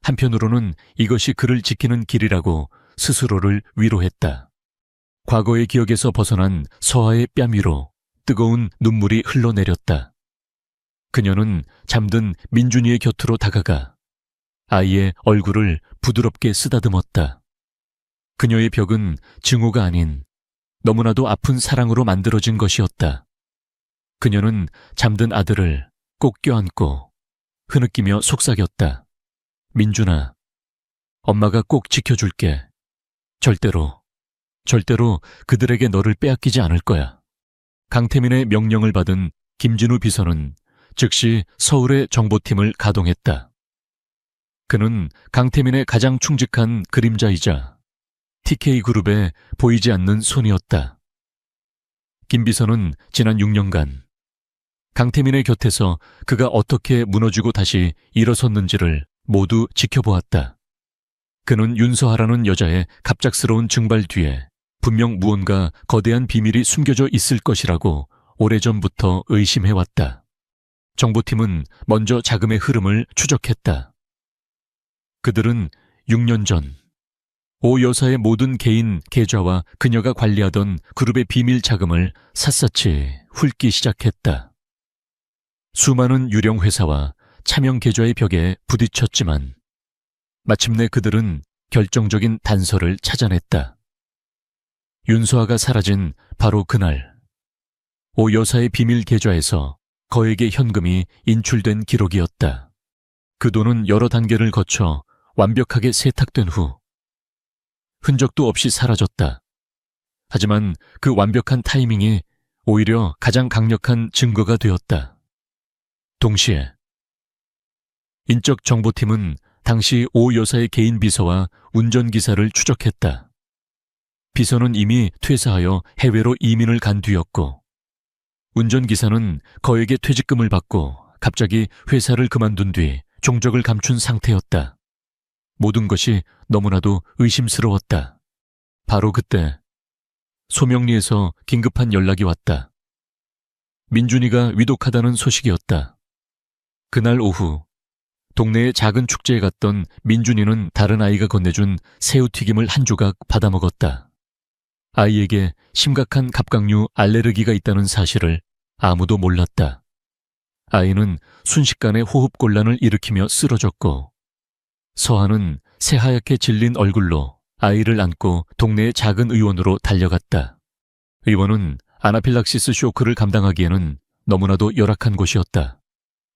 Speaker 1: 한편으로는 이것이 그를 지키는 길이라고 스스로를 위로했다. 과거의 기억에서 벗어난 서하의 뺨 위로 뜨거운 눈물이 흘러내렸다. 그녀는 잠든 민준이의 곁으로 다가가 아이의 얼굴을 부드럽게 쓰다듬었다. 그녀의 벽은 증오가 아닌 너무나도 아픈 사랑으로 만들어진 것이었다. 그녀는 잠든 아들을 꼭 껴안고 흐느끼며 속삭였다. 민준아, 엄마가 꼭 지켜줄게. 절대로 그들에게 너를 빼앗기지 않을 거야. 강태민의 명령을 받은 김진우 비서는 즉시 서울의 정보팀을 가동했다. 그는 강태민의 가장 충직한 그림자이자 TK그룹에 보이지 않는 손이었다. 김 비서는 지난 6년간 강태민의 곁에서 그가 어떻게 무너지고 다시 일어섰는지를 모두 지켜보았다. 그는 윤서하라는 여자의 갑작스러운 증발 뒤에 분명 무언가 거대한 비밀이 숨겨져 있을 것이라고 오래전부터 의심해왔다. 정보팀은 먼저 자금의 흐름을 추적했다. 그들은 6년 전 오 여사의 모든 개인 계좌와 그녀가 관리하던 그룹의 비밀 자금을 샅샅이 훑기 시작했다. 수많은 유령 회사와 차명 계좌의 벽에 부딪혔지만 마침내 그들은 결정적인 단서를 찾아냈다. 윤서아가 사라진 바로 그날 오 여사의 비밀 계좌에서 거액의 현금이 인출된 기록이었다. 그 돈은 여러 단계를 거쳐 완벽하게 세탁된 후 흔적도 없이 사라졌다. 하지만 그 완벽한 타이밍이 오히려 가장 강력한 증거가 되었다. 동시에 인적 정보팀은 당시 오 여사의 개인 비서와 운전기사를 추적했다. 비서는 이미 퇴사하여 해외로 이민을 간 뒤였고 운전기사는 거액의 퇴직금을 받고 갑자기 회사를 그만둔 뒤 종적을 감춘 상태였다. 모든 것이 너무나도 의심스러웠다. 바로 그때 소명리에서 긴급한 연락이 왔다. 민준이가 위독하다는 소식이었다. 그날 오후 동네의 작은 축제에 갔던 민준이는 다른 아이가 건네준 새우튀김을 한 조각 받아먹었다. 아이에게 심각한 갑각류 알레르기가 있다는 사실을 아무도 몰랐다. 아이는 순식간에 호흡곤란을 일으키며 쓰러졌고, 서한은 새하얗게 질린 얼굴로 아이를 안고 동네의 작은 의원으로 달려갔다. 의원은 아나필락시스 쇼크를 감당하기에는 너무나도 열악한 곳이었다.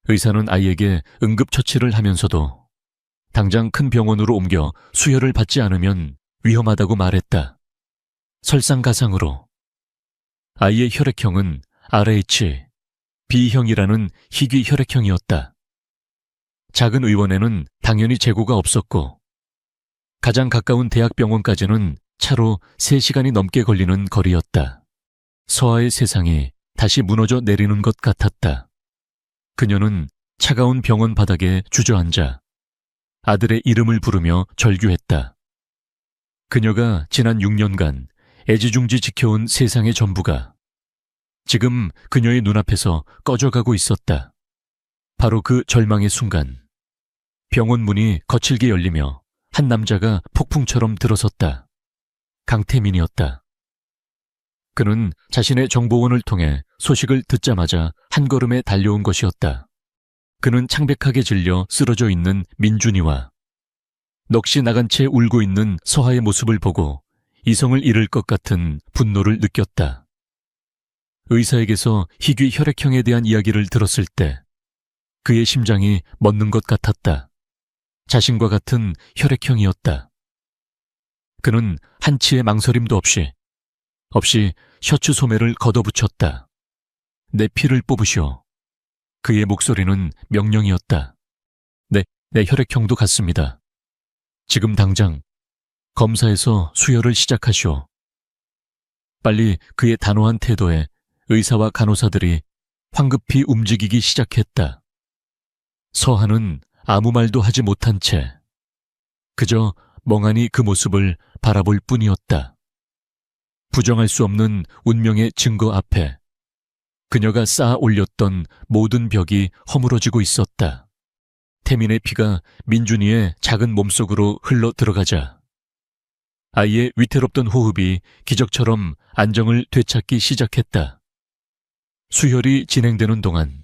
Speaker 1: 의사는 아이에게 응급처치를 하면서도 당장 큰 병원으로 옮겨 수혈을 받지 않으면 위험하다고 말했다. 설상가상으로 아이의 혈액형은 RH, B형이라는 희귀 혈액형이었다. 작은 의원에는 당연히 재고가 없었고, 가장 가까운 대학병원까지는 차로 3시간이 넘게 걸리는 거리였다. 서아의 세상이 다시 무너져 내리는 것 같았다. 그녀는 차가운 병원 바닥에 주저앉아 아들의 이름을 부르며 절규했다. 그녀가 지난 6년간 애지중지 지켜온 세상의 전부가 지금 그녀의 눈앞에서 꺼져가고 있었다. 바로 그 절망의 순간, 병원 문이 거칠게 열리며 한 남자가 폭풍처럼 들어섰다. 강태민이었다. 그는 자신의 정보원을 통해 소식을 듣자마자 한 걸음에 달려온 것이었다. 그는 창백하게 질려 쓰러져 있는 민준이와 넋이 나간 채 울고 있는 서하의 모습을 보고 이성을 잃을 것 같은 분노를 느꼈다. 의사에게서 희귀 혈액형에 대한 이야기를 들었을 때 그의 심장이 멎는 것 같았다. 자신과 같은 혈액형이었다. 그는 한치의 망설임도 없이 셔츠 소매를 걷어붙였다. 내 피를 뽑으시오. 그의 목소리는 명령이었다. 내 혈액형도 같습니다. 지금 당장 검사에서 수혈을 시작하시오. 빨리. 그의 단호한 태도에 의사와 간호사들이 황급히 움직이기 시작했다. 서한은 아무 말도 하지 못한 채 그저 멍하니 그 모습을 바라볼 뿐이었다. 부정할 수 없는 운명의 증거 앞에 그녀가 쌓아 올렸던 모든 벽이 허물어지고 있었다. 태민의 피가 민준이의 작은 몸속으로 흘러 들어가자 아이의 위태롭던 호흡이 기적처럼 안정을 되찾기 시작했다. 수혈이 진행되는 동안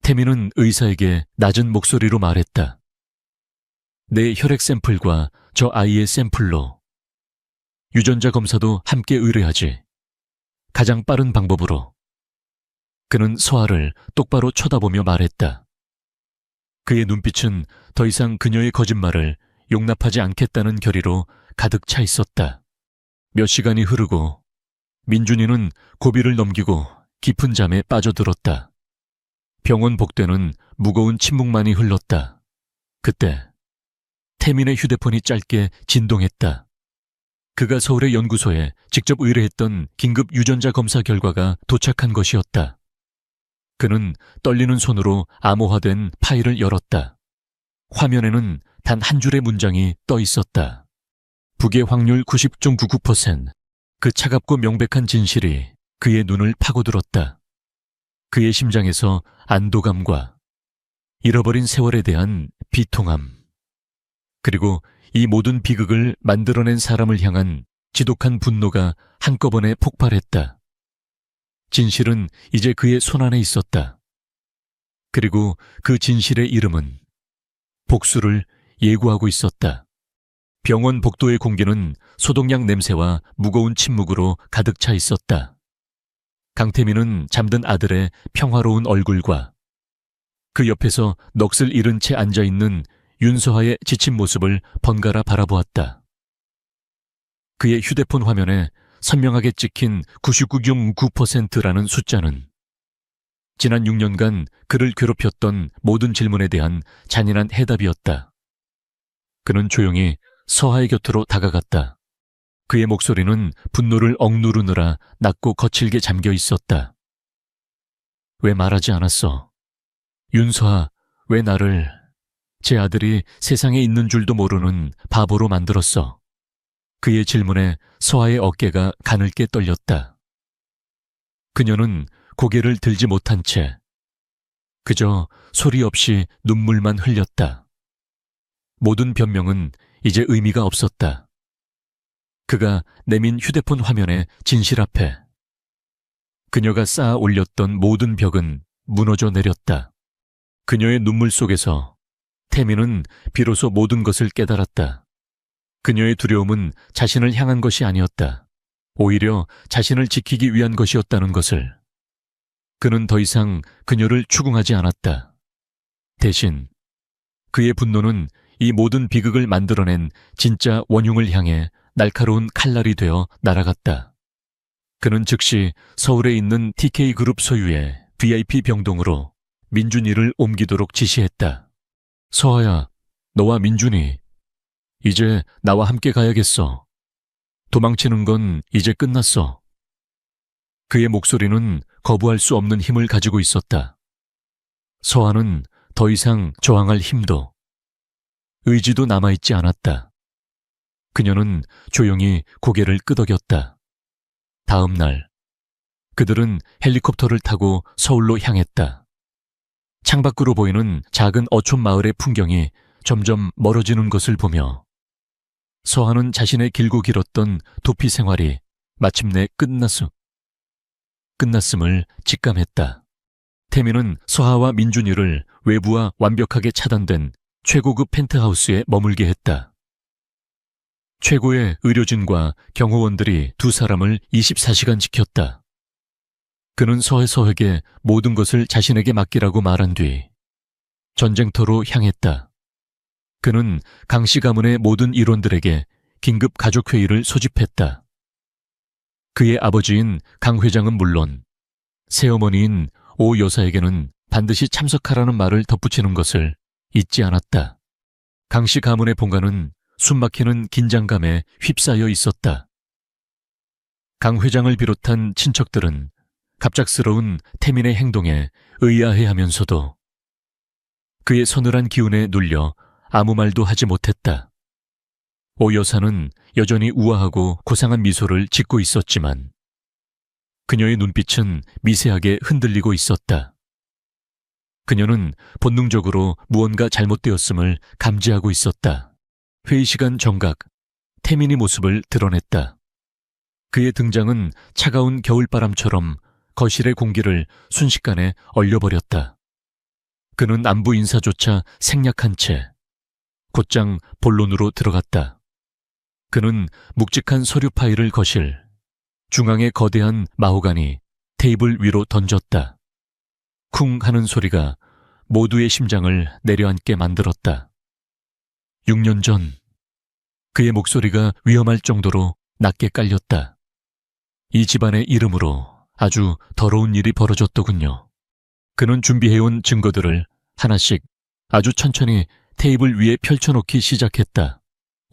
Speaker 1: 태민은 의사에게 낮은 목소리로 말했다. 내 혈액 샘플과 저 아이의 샘플로 유전자 검사도 함께 의뢰하지. 가장 빠른 방법으로. 그는 서아를 똑바로 쳐다보며 말했다. 그의 눈빛은 더 이상 그녀의 거짓말을 용납하지 않겠다는 결의로 가득 차 있었다. 몇 시간이 흐르고 민준이는 고비를 넘기고 깊은 잠에 빠져들었다. 병원 복도에는 무거운 침묵만이 흘렀다. 그때 태민의 휴대폰이 짧게 진동했다. 그가 서울의 연구소에 직접 의뢰했던 긴급 유전자 검사 결과가 도착한 것이었다. 그는 떨리는 손으로 암호화된 파일을 열었다. 화면에는 단 한 줄의 문장이 떠 있었다. 부계 확률 90.99%. 그 차갑고 명백한 진실이 그의 눈을 파고들었다. 그의 심장에서 안도감과 잃어버린 세월에 대한 비통함, 그리고 이 모든 비극을 만들어낸 사람을 향한 지독한 분노가 한꺼번에 폭발했다. 진실은 이제 그의 손안에 있었다. 그리고 그 진실의 이름은 복수를 예고하고 있었다. 병원 복도의 공기는 소독약 냄새와 무거운 침묵으로 가득 차 있었다. 강태민은 잠든 아들의 평화로운 얼굴과 그 옆에서 넋을 잃은 채 앉아있는 윤서하의 지친 모습을 번갈아 바라보았다. 그의 휴대폰 화면에 선명하게 찍힌 99.9%라는 숫자는 지난 6년간 그를 괴롭혔던 모든 질문에 대한 잔인한 해답이었다. 그는 조용히 서하의 곁으로 다가갔다. 그의 목소리는 분노를 억누르느라 낮고 거칠게 잠겨 있었다. 왜 말하지 않았어? 윤서하, 왜 나를 제 아들이 세상에 있는 줄도 모르는 바보로 만들었어? 그의 질문에 서하의 어깨가 가늘게 떨렸다. 그녀는 고개를 들지 못한 채 그저 소리 없이 눈물만 흘렸다. 모든 변명은 이제 의미가 없었다. 그가 내민 휴대폰 화면의 진실 앞에 그녀가 쌓아 올렸던 모든 벽은 무너져 내렸다. 그녀의 눈물 속에서 태민은 비로소 모든 것을 깨달았다. 그녀의 두려움은 자신을 향한 것이 아니었다. 오히려 자신을 지키기 위한 것이었다는 것을. 그는 더 이상 그녀를 추궁하지 않았다. 대신 그의 분노는 이 모든 비극을 만들어낸 진짜 원흉을 향해 날카로운 칼날이 되어 날아갔다. 그는 즉시 서울에 있는 TK그룹 소유의 VIP 병동으로 민준이를 옮기도록 지시했다. 서아야, 너와 민준이 이제 나와 함께 가야겠어. 도망치는 건 이제 끝났어. 그의 목소리는 거부할 수 없는 힘을 가지고 있었다. 서아는 더 이상 저항할 힘도, 의지도 남아있지 않았다. 그녀는 조용히 고개를 끄덕였다. 다음 날, 그들은 헬리콥터를 타고 서울로 향했다. 창밖으로 보이는 작은 어촌 마을의 풍경이 점점 멀어지는 것을 보며 서아는 자신의 길고 길었던 도피 생활이 마침내 끝났음을 직감했다. 태민은 서아와 민준이를 외부와 완벽하게 차단된 최고급 펜트하우스에 머물게 했다. 최고의 의료진과 경호원들이 두 사람을 24시간 지켰다. 그는 서해서에게 모든 것을 자신에게 맡기라고 말한 뒤 전쟁터로 향했다. 그는 강씨 가문의 모든 일원들에게 긴급 가족회의를 소집했다. 그의 아버지인 강 회장은 물론 새어머니인 오 여사에게는 반드시 참석하라는 말을 덧붙이는 것을 잊지 않았다. 강씨 가문의 본가는 숨막히는 긴장감에 휩싸여 있었다. 강 회장을 비롯한 친척들은 갑작스러운 태민의 행동에 의아해하면서도 그의 서늘한 기운에 눌려 아무 말도 하지 못했다. 오 여사는 여전히 우아하고 고상한 미소를 짓고 있었지만 그녀의 눈빛은 미세하게 흔들리고 있었다. 그녀는 본능적으로 무언가 잘못되었음을 감지하고 있었다. 회의 시간 정각, 태민이 모습을 드러냈다. 그의 등장은 차가운 겨울바람처럼 거실의 공기를 순식간에 얼려버렸다. 그는 안부 인사조차 생략한 채 곧장 본론으로 들어갔다. 그는 묵직한 서류 파일을 거실, 중앙에 거대한 마호가니 테이블 위로 던졌다. 쿵 하는 소리가 모두의 심장을 내려앉게 만들었다. 6년 전 그의 목소리가 위험할 정도로 낮게 깔렸다. 이 집안의 이름으로 아주 더러운 일이 벌어졌더군요. 그는 준비해온 증거들을 하나씩 아주 천천히 테이블 위에 펼쳐놓기 시작했다.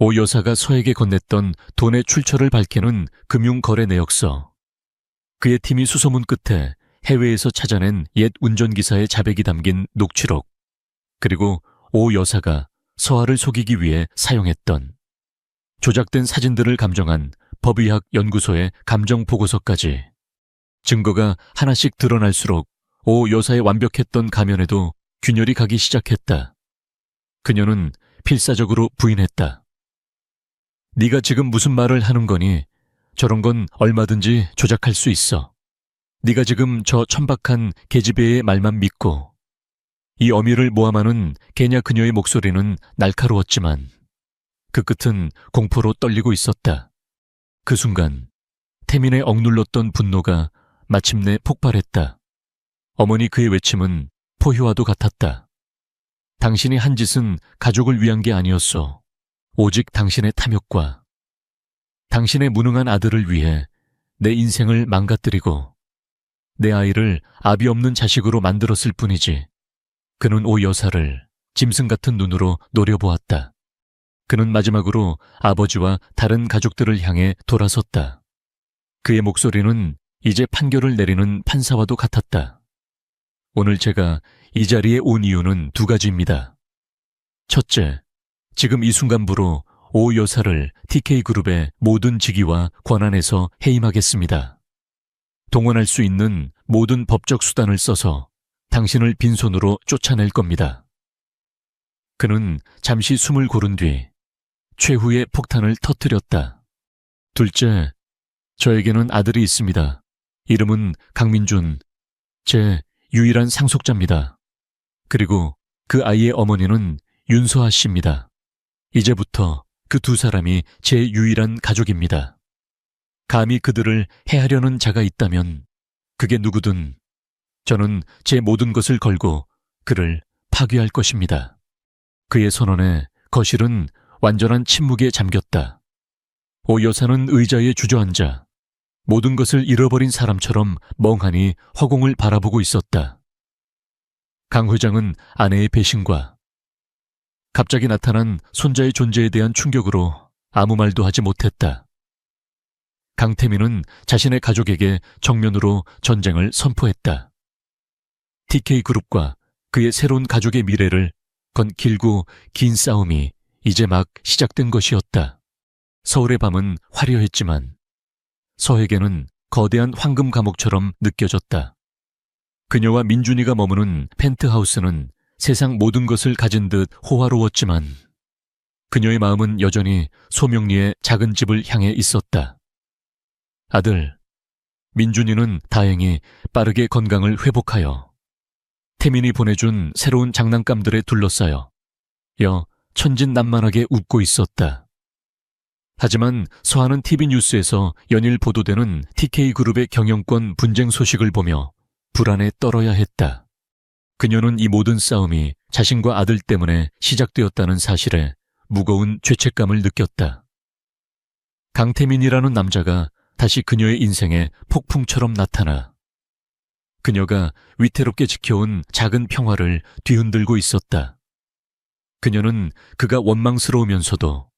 Speaker 1: 오 여사가 서에게 건넸던 돈의 출처를 밝히는 금융거래 내역서, 그의 팀이 수소문 끝에 해외에서 찾아낸 옛 운전기사의 자백이 담긴 녹취록, 그리고 오 여사가 서아를 속이기 위해 사용했던 조작된 사진들을 감정한 법의학 연구소의 감정 보고서까지. 증거가 하나씩 드러날수록 오 여사의 완벽했던 가면에도 균열이 가기 시작했다. 그녀는 필사적으로 부인했다. 네가 지금 무슨 말을 하는 거니? 저런 건 얼마든지 조작할 수 있어. 네가 지금 저 천박한 계집애의 말만 믿고. 이 어미를 모함하는 개냐 그녀의 목소리는 날카로웠지만 그 끝은 공포로 떨리고 있었다. 그 순간 태민의 억눌렀던 분노가 마침내 폭발했다. 어머니 그의 외침은 포효와도 같았다. 당신이 한 짓은 가족을 위한 게 아니었어. 오직 당신의 탐욕과 당신의 무능한 아들을 위해 내 인생을 망가뜨리고 내 아이를 아비 없는 자식으로 만들었을 뿐이지. 그는 오 여사를 짐승 같은 눈으로 노려보았다. 그는 마지막으로 아버지와 다른 가족들을 향해 돌아섰다. 그의 목소리는 이제 판결을 내리는 판사와도 같았다. 오늘 제가 이 자리에 온 이유는 두 가지입니다. 첫째, 지금 이 순간부로 오 여사를 TK그룹의 모든 직위와 권한에서 해임하겠습니다. 동원할 수 있는 모든 법적 수단을 써서 당신을 빈손으로 쫓아낼 겁니다. 그는 잠시 숨을 고른 뒤 최후의 폭탄을 터뜨렸다. 둘째, 저에게는 아들이 있습니다. 이름은 강민준, 제 유일한 상속자입니다. 그리고 그 아이의 어머니는 윤서아 씨입니다. 이제부터 그 두 사람이 제 유일한 가족입니다. 감히 그들을 해하려는 자가 있다면 그게 누구든 저는 제 모든 것을 걸고 그를 파괴할 것입니다. 그의 선언에 거실은 완전한 침묵에 잠겼다. 오 여사는 의자에 주저앉아 모든 것을 잃어버린 사람처럼 멍하니 허공을 바라보고 있었다. 강 회장은 아내의 배신과 갑자기 나타난 손자의 존재에 대한 충격으로 아무 말도 하지 못했다. 강태민은 자신의 가족에게 정면으로 전쟁을 선포했다. TK그룹과 그의 새로운 가족의 미래를 건 길고 긴 싸움이 이제 막 시작된 것이었다. 서울의 밤은 화려했지만 서에게는 거대한 황금 감옥처럼 느껴졌다. 그녀와 민준이가 머무는 펜트하우스는 세상 모든 것을 가진 듯 호화로웠지만 그녀의 마음은 여전히 소명리의 작은 집을 향해 있었다. 아들, 민준이는 다행히 빠르게 건강을 회복하여 태민이 보내준 새로운 장난감들에 둘러싸여 천진난만하게 웃고 있었다. 하지만 서하는 TV뉴스에서 연일 보도되는 TK그룹의 경영권 분쟁 소식을 보며 불안에 떨어야 했다. 그녀는 이 모든 싸움이 자신과 아들 때문에 시작되었다는 사실에 무거운 죄책감을 느꼈다. 강태민이라는 남자가 다시 그녀의 인생에 폭풍처럼 나타나 그녀가 위태롭게 지켜온 작은 평화를 뒤흔들고 있었다. 그녀는 그가 원망스러우면서도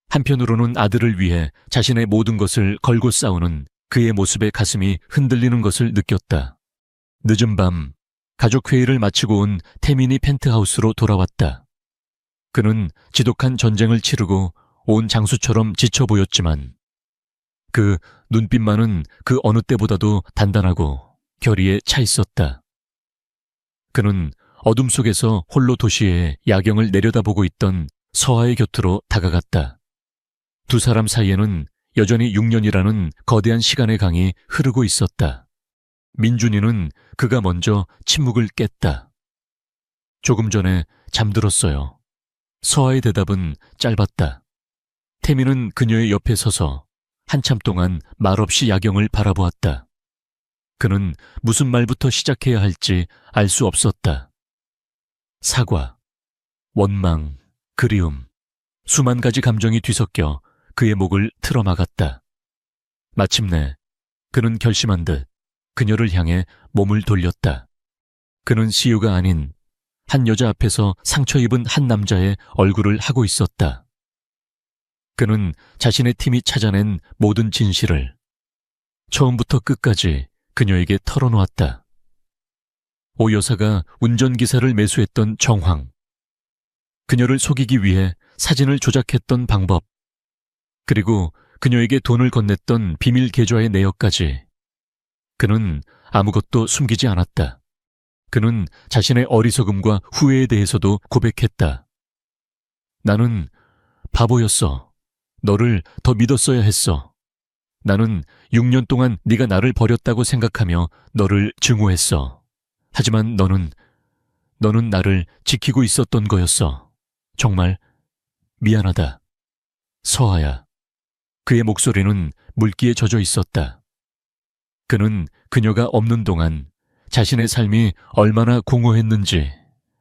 Speaker 1: 한편으로는 아들을 위해 자신의 모든 것을 걸고 싸우는 그의 모습에 가슴이 흔들리는 것을 느꼈다. 늦은 밤 가족 회의를 마치고 온 태민이 펜트하우스로 돌아왔다. 그는 지독한 전쟁을 치르고 온 장수처럼 지쳐 보였지만 그 눈빛만은 그 어느 때보다도 단단하고 결의에 차 있었다. 그는 어둠 속에서 홀로 도시의 야경을 내려다보고 있던 서하의 곁으로 다가갔다. 두 사람 사이에는 여전히 6년이라는 거대한 시간의 강이 흐르고 있었다. 민준이는 그가 먼저 침묵을 깼다. 조금 전에 잠들었어요. 서하의 대답은 짧았다. 태민은 그녀의 옆에 서서 한참 동안 말없이 야경을 바라보았다. 그는 무슨 말부터 시작해야 할지 알 수 없었다. 사과, 원망, 그리움, 수만 가지 감정이 뒤섞여 그의 목을 틀어막았다. 마침내 그는 결심한 듯 그녀를 향해 몸을 돌렸다. 그는 시유가 아닌 한 여자 앞에서 상처 입은 한 남자의 얼굴을 하고 있었다. 그는 자신의 팀이 찾아낸 모든 진실을 처음부터 끝까지 그녀에게 털어놓았다. 오 여사가 운전기사를 매수했던 정황, 그녀를 속이기 위해 사진을 조작했던 방법, 그리고 그녀에게 돈을 건넸던 비밀 계좌의 내역까지 그는 아무것도 숨기지 않았다. 그는 자신의 어리석음과 후회에 대해서도 고백했다. 나는 바보였어. 너를 더 믿었어야 했어. 나는 6년 동안 네가 나를 버렸다고 생각하며 너를 증오했어. 하지만 너는 나를 지키고 있었던 거였어. 정말 미안하다. 서하야. 그의 목소리는 물기에 젖어 있었다. 그는 그녀가 없는 동안 자신의 삶이 얼마나 공허했는지,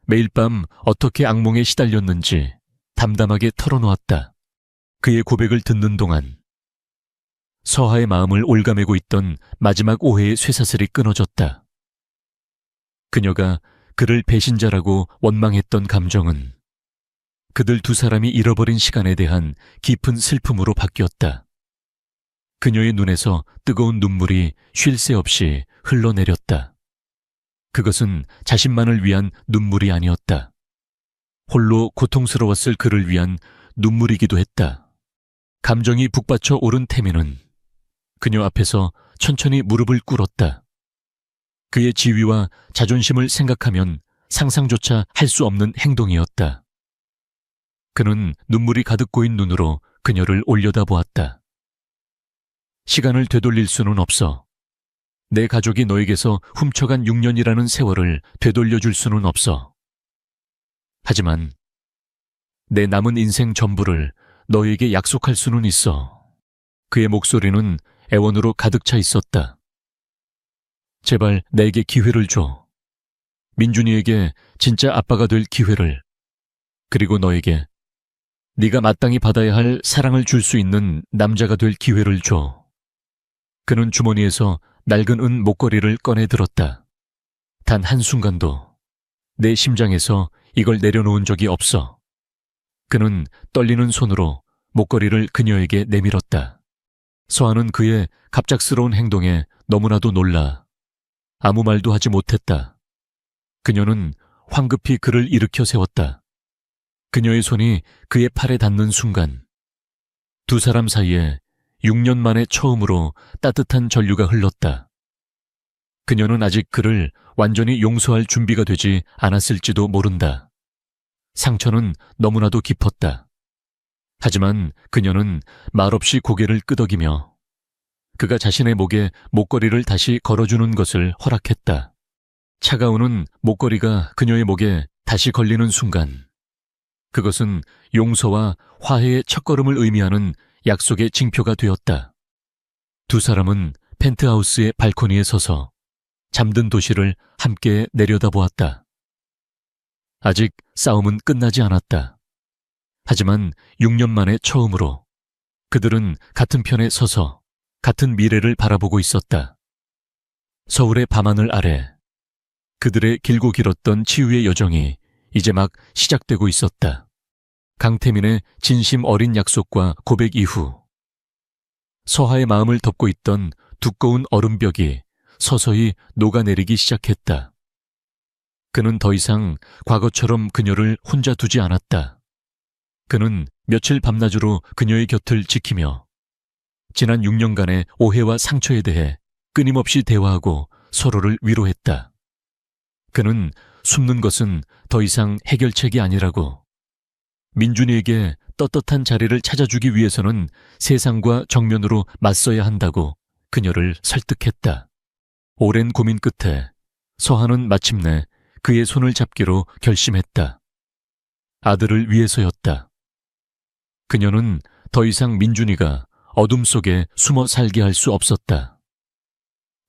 Speaker 1: 매일 밤 어떻게 악몽에 시달렸는지 담담하게 털어놓았다. 그의 고백을 듣는 동안 서하의 마음을 올가매고 있던 마지막 오해의 쇠사슬이 끊어졌다. 그녀가 그를 배신자라고 원망했던 감정은 그들 두 사람이 잃어버린 시간에 대한 깊은 슬픔으로 바뀌었다. 그녀의 눈에서 뜨거운 눈물이 쉴 새 없이 흘러내렸다. 그것은 자신만을 위한 눈물이 아니었다. 홀로 고통스러웠을 그를 위한 눈물이기도 했다. 감정이 북받쳐 오른 태민은 그녀 앞에서 천천히 무릎을 꿇었다. 그의 지위와 자존심을 생각하면 상상조차 할 수 없는 행동이었다. 그는 눈물이 가득 고인 눈으로 그녀를 올려다보았다. 시간을 되돌릴 수는 없어. 내 가족이 너에게서 훔쳐간 6년이라는 세월을 되돌려줄 수는 없어. 하지만 내 남은 인생 전부를 너에게 약속할 수는 있어. 그의 목소리는 애원으로 가득 차 있었다. 제발 내게 기회를 줘. 민준이에게 진짜 아빠가 될 기회를. 그리고 너에게 네가 마땅히 받아야 할 사랑을 줄 수 있는 남자가 될 기회를 줘. 그는 주머니에서 낡은 은 목걸이를 꺼내 들었다. 단 한순간도 내 심장에서 이걸 내려놓은 적이 없어. 그는 떨리는 손으로 목걸이를 그녀에게 내밀었다. 서한은 그의 갑작스러운 행동에 너무나도 놀라 아무 말도 하지 못했다. 그녀는 황급히 그를 일으켜 세웠다. 그녀의 손이 그의 팔에 닿는 순간 두 사람 사이에 6년 만에 처음으로 따뜻한 전류가 흘렀다. 그녀는 아직 그를 완전히 용서할 준비가 되지 않았을지도 모른다. 상처는 너무나도 깊었다. 하지만 그녀는 말없이 고개를 끄덕이며 그가 자신의 목에 목걸이를 다시 걸어주는 것을 허락했다. 차가우는 목걸이가 그녀의 목에 다시 걸리는 순간 그것은 용서와 화해의 첫걸음을 의미하는 약속의 징표가 되었다. 두 사람은 펜트하우스의 발코니에 서서 잠든 도시를 함께 내려다보았다. 아직 싸움은 끝나지 않았다. 하지만 6년 만에 처음으로 그들은 같은 편에 서서 같은 미래를 바라보고 있었다. 서울의 밤하늘 아래 그들의 길고 길었던 치유의 여정이 이제 막 시작되고 있었다. 강태민의 진심 어린 약속과 고백 이후 서하의 마음을 덮고 있던 두꺼운 얼음벽이 서서히 녹아내리기 시작했다. 그는 더 이상 과거처럼 그녀를 혼자 두지 않았다. 그는 며칠 밤낮으로 그녀의 곁을 지키며 지난 6년간의 오해와 상처에 대해 끊임없이 대화하고 서로를 위로했다. 그는 숨는 것은 더 이상 해결책이 아니라고, 민준이에게 떳떳한 자리를 찾아주기 위해서는 세상과 정면으로 맞서야 한다고 그녀를 설득했다. 오랜 고민 끝에 서한은 마침내 그의 손을 잡기로 결심했다. 아들을 위해서였다. 그녀는 더 이상 민준이가 어둠 속에 숨어 살게 할 수 없었다.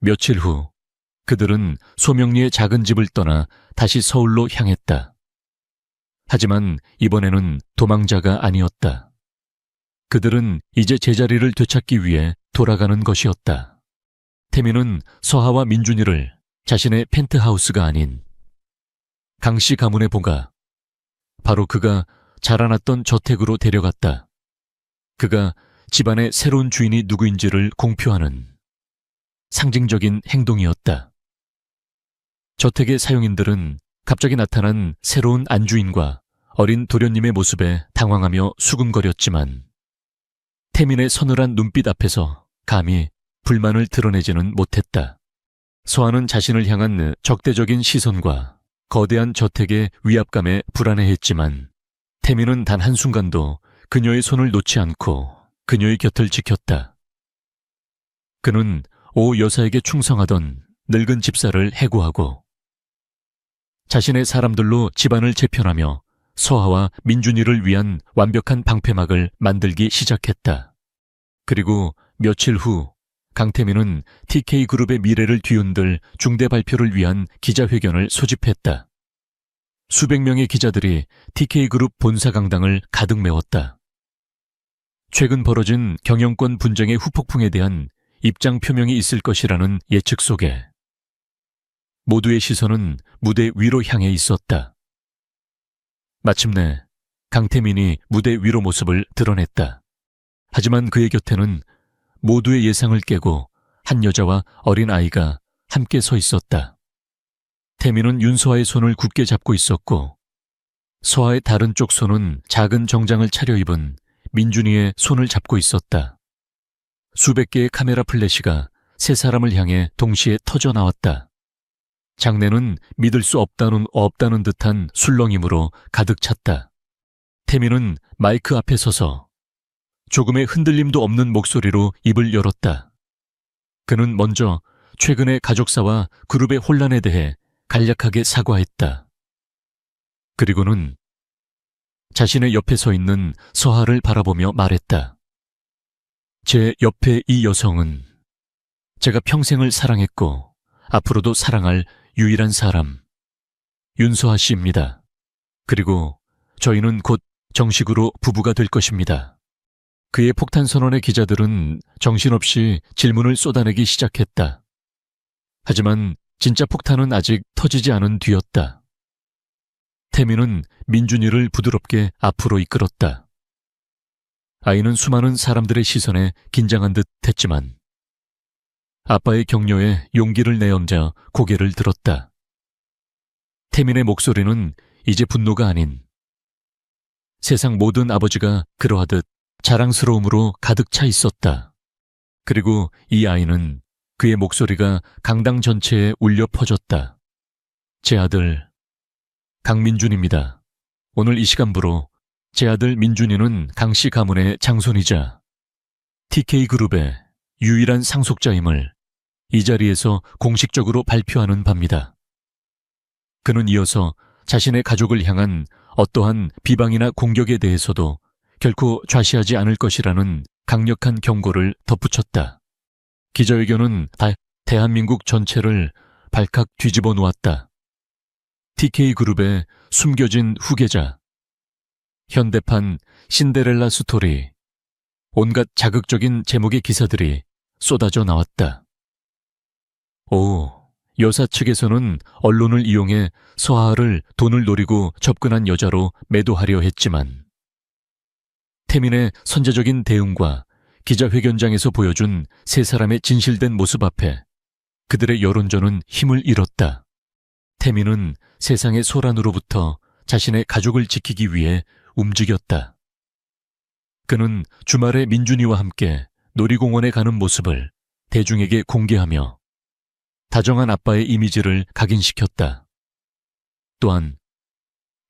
Speaker 1: 며칠 후 그들은 소명리의 작은 집을 떠나 다시 서울로 향했다. 하지만 이번에는 도망자가 아니었다. 그들은 이제 제자리를 되찾기 위해 돌아가는 것이었다. 태민은 서하와 민준이를 자신의 펜트하우스가 아닌 강씨 가문에 보가, 바로 그가 자라났던 저택으로 데려갔다. 그가 집안의 새로운 주인이 누구인지를 공표하는 상징적인 행동이었다. 저택의 사용인들은 갑자기 나타난 새로운 안주인과 어린 도련님의 모습에 당황하며 수군거렸지만 태민의 서늘한 눈빛 앞에서 감히 불만을 드러내지는 못했다. 서한은 자신을 향한 적대적인 시선과 거대한 저택의 위압감에 불안해했지만 태민은 단 한순간도 그녀의 손을 놓지 않고 그녀의 곁을 지켰다. 그는 오 여사에게 충성하던 늙은 집사를 해고하고 자신의 사람들로 집안을 재편하며 서하와 민준이를 위한 완벽한 방패막을 만들기 시작했다. 그리고 며칠 후 강태민은 TK그룹의 미래를 뒤흔들 중대 발표를 위한 기자회견을 소집했다. 수백 명의 기자들이 TK그룹 본사 강당을 가득 메웠다. 최근 벌어진 경영권 분쟁의 후폭풍에 대한 입장 표명이 있을 것이라는 예측 속에 모두의 시선은 무대 위로 향해 있었다. 마침내 강태민이 무대 위로 모습을 드러냈다. 하지만 그의 곁에는 모두의 예상을 깨고 한 여자와 어린 아이가 함께 서 있었다. 태민은 윤서아의 손을 굳게 잡고 있었고 서아의 다른 쪽 손은 작은 정장을 차려입은 민준이의 손을 잡고 있었다. 수백 개의 카메라 플래시가 세 사람을 향해 동시에 터져 나왔다. 장내는 믿을 수 없다는 듯한 술렁임으로 가득 찼다. 태민은 마이크 앞에 서서 조금의 흔들림도 없는 목소리로 입을 열었다. 그는 먼저 최근의 가족사와 그룹의 혼란에 대해 간략하게 사과했다. 그리고는 자신의 옆에 서 있는 서하를 바라보며 말했다. 제 옆에 이 여성은 제가 평생을 사랑했고 앞으로도 사랑할 유일한 사람, 윤서하 씨입니다. 그리고 저희는 곧 정식으로 부부가 될 것입니다. 그의 폭탄 선언에 기자들은 정신없이 질문을 쏟아내기 시작했다. 하지만 진짜 폭탄은 아직 터지지 않은 뒤였다. 태민은 민준이를 부드럽게 앞으로 이끌었다. 아이는 수많은 사람들의 시선에 긴장한 듯 했지만 아빠의 격려에 용기를 내엄자 고개를 들었다. 태민의 목소리는 이제 분노가 아닌 세상 모든 아버지가 그러하듯 자랑스러움으로 가득 차 있었다. 그리고 이 아이는 그의 목소리가 강당 전체에 울려 퍼졌다. 제 아들 강민준입니다. 오늘 이 시간부로 제 아들 민준이는 강씨 가문의 장손이자 TK그룹의 유일한 상속자임을 이 자리에서 공식적으로 발표하는 바입니다. 그는 이어서 자신의 가족을 향한 어떠한 비방이나 공격에 대해서도 결코 좌시하지 않을 것이라는 강력한 경고를 덧붙였다. 기자회견은 대한민국 전체를 발칵 뒤집어 놓았다. TK그룹의 숨겨진 후계자, 현대판 신데렐라 스토리, 온갖 자극적인 제목의 기사들이 쏟아져 나왔다. 여사 측에서는 언론을 이용해 서하를 돈을 노리고 접근한 여자로 매도하려 했지만 태민의 선제적인 대응과 기자회견장에서 보여준 세 사람의 진실된 모습 앞에 그들의 여론전은 힘을 잃었다. 태민은 세상의 소란으로부터 자신의 가족을 지키기 위해 움직였다. 그는 주말에 민준이와 함께 놀이공원에 가는 모습을 대중에게 공개하며 다정한 아빠의 이미지를 각인시켰다. 또한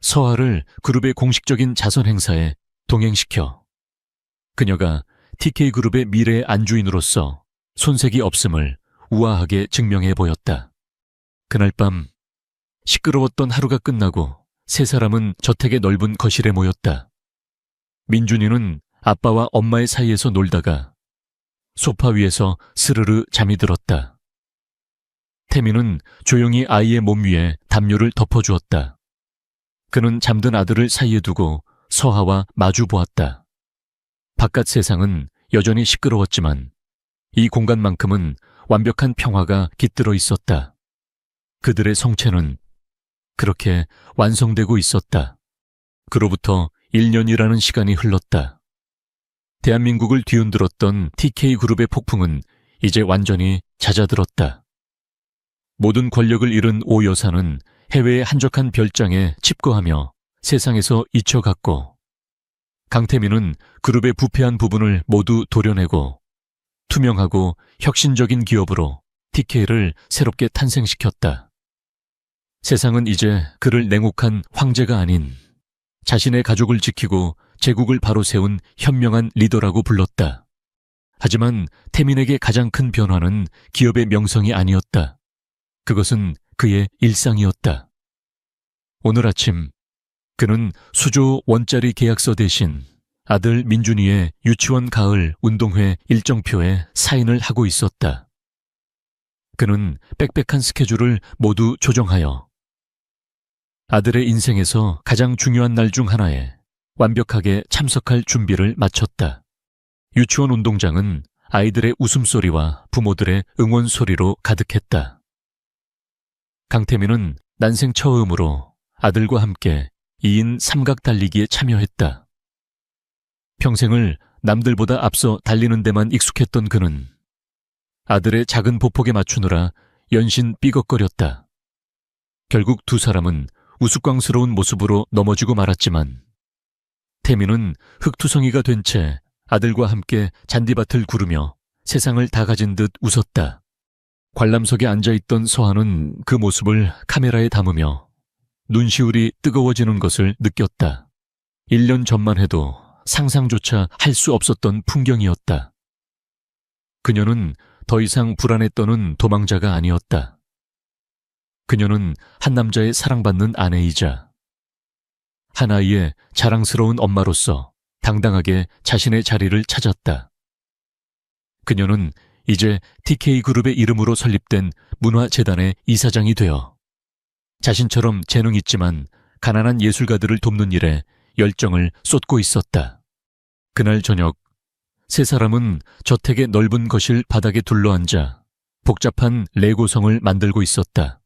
Speaker 1: 서하를 그룹의 공식적인 자선 행사에 동행시켜 그녀가 TK그룹의 미래의 안주인으로서 손색이 없음을 우아하게 증명해 보였다. 그날 밤 시끄러웠던 하루가 끝나고 세 사람은 저택의 넓은 거실에 모였다. 민준이는 아빠와 엄마의 사이에서 놀다가 소파 위에서 스르르 잠이 들었다. 태민은 조용히 아이의 몸 위에 담요를 덮어주었다. 그는 잠든 아들을 사이에 두고 서하와 마주 보았다. 바깥 세상은 여전히 시끄러웠지만 이 공간만큼은 완벽한 평화가 깃들어 있었다. 그들의 성체는 그렇게 완성되고 있었다. 그로부터 1년이라는 시간이 흘렀다. 대한민국을 뒤흔들었던 TK그룹의 폭풍은 이제 완전히 잦아들었다. 모든 권력을 잃은 오 여사는 해외의 한적한 별장에 칩거하며 세상에서 잊혀갔고 강태민은 그룹의 부패한 부분을 모두 도려내고 투명하고 혁신적인 기업으로 TK를 새롭게 탄생시켰다. 세상은 이제 그를 냉혹한 황제가 아닌 자신의 가족을 지키고 제국을 바로 세운 현명한 리더라고 불렀다. 하지만 태민에게 가장 큰 변화는 기업의 명성이 아니었다. 그것은 그의 일상이었다. 오늘 아침 그는 수조 원짜리 계약서 대신 아들 민준이의 유치원 가을 운동회 일정표에 사인을 하고 있었다. 그는 빽빽한 스케줄을 모두 조정하여 아들의 인생에서 가장 중요한 날 중 하나에 완벽하게 참석할 준비를 마쳤다. 유치원 운동장은 아이들의 웃음소리와 부모들의 응원 소리로 가득했다. 강태민은 난생 처음으로 아들과 함께 2인 삼각 달리기에 참여했다. 평생을 남들보다 앞서 달리는 데만 익숙했던 그는 아들의 작은 보폭에 맞추느라 연신 삐걱거렸다. 결국 두 사람은 우스꽝스러운 모습으로 넘어지고 말았지만 태민은 흙투성이가 된 채 아들과 함께 잔디밭을 구르며 세상을 다 가진 듯 웃었다. 관람석에 앉아있던 서한은 그 모습을 카메라에 담으며 눈시울이 뜨거워지는 것을 느꼈다. 1년 전만 해도 상상조차 할 수 없었던 풍경이었다. 그녀는 더 이상 불안에 떠는 도망자가 아니었다. 그녀는 한 남자의 사랑받는 아내이자 한 아이의 자랑스러운 엄마로서 당당하게 자신의 자리를 찾았다. 그녀는 이제 TK그룹의 이름으로 설립된 문화재단의 이사장이 되어 자신처럼 재능 있지만 가난한 예술가들을 돕는 일에 열정을 쏟고 있었다. 그날 저녁, 세 사람은 저택의 넓은 거실 바닥에 둘러앉아 복잡한 레고성을 만들고 있었다.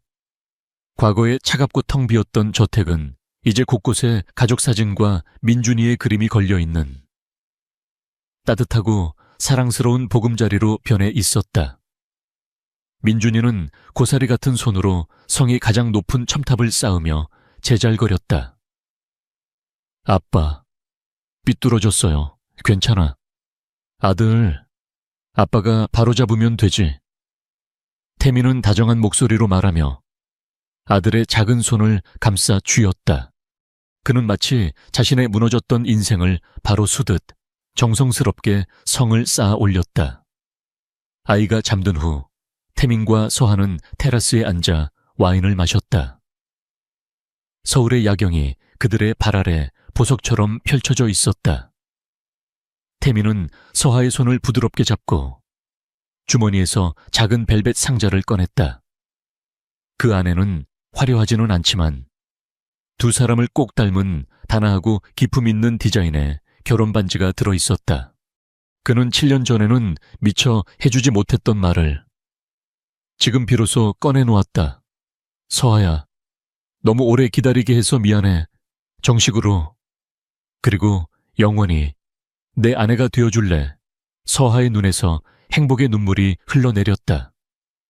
Speaker 1: 과거에 차갑고 텅 비었던 저택은 이제 곳곳에 가족 사진과 민준이의 그림이 걸려있는 따뜻하고 사랑스러운 보금자리로 변해 있었다. 민준이는 고사리 같은 손으로 성이 가장 높은 첨탑을 쌓으며 제잘거렸다. 아빠, 삐뚤어졌어요. 괜찮아. 아들, 아빠가 바로잡으면 되지. 태민은 다정한 목소리로 말하며 아들의 작은 손을 감싸 쥐었다. 그는 마치 자신의 무너졌던 인생을 바로 수듯 정성스럽게 성을 쌓아 올렸다. 아이가 잠든 후 태민과 서한은 테라스에 앉아 와인을 마셨다. 서울의 야경이 그들의 발 아래 보석처럼 펼쳐져 있었다. 태민은 서하의 손을 부드럽게 잡고 주머니에서 작은 벨벳 상자를 꺼냈다. 그 안에는 화려하지는 않지만 두 사람을 꼭 닮은 단아하고 기품 있는 디자인의 결혼 반지가 들어있었다. 그는 7년 전에는 미처 해주지 못했던 말을 지금 비로소 꺼내놓았다. 서하야, 너무 오래 기다리게 해서 미안해. 정식으로, 그리고 영원히 내 아내가 되어줄래. 서하의 눈에서 행복의 눈물이 흘러내렸다.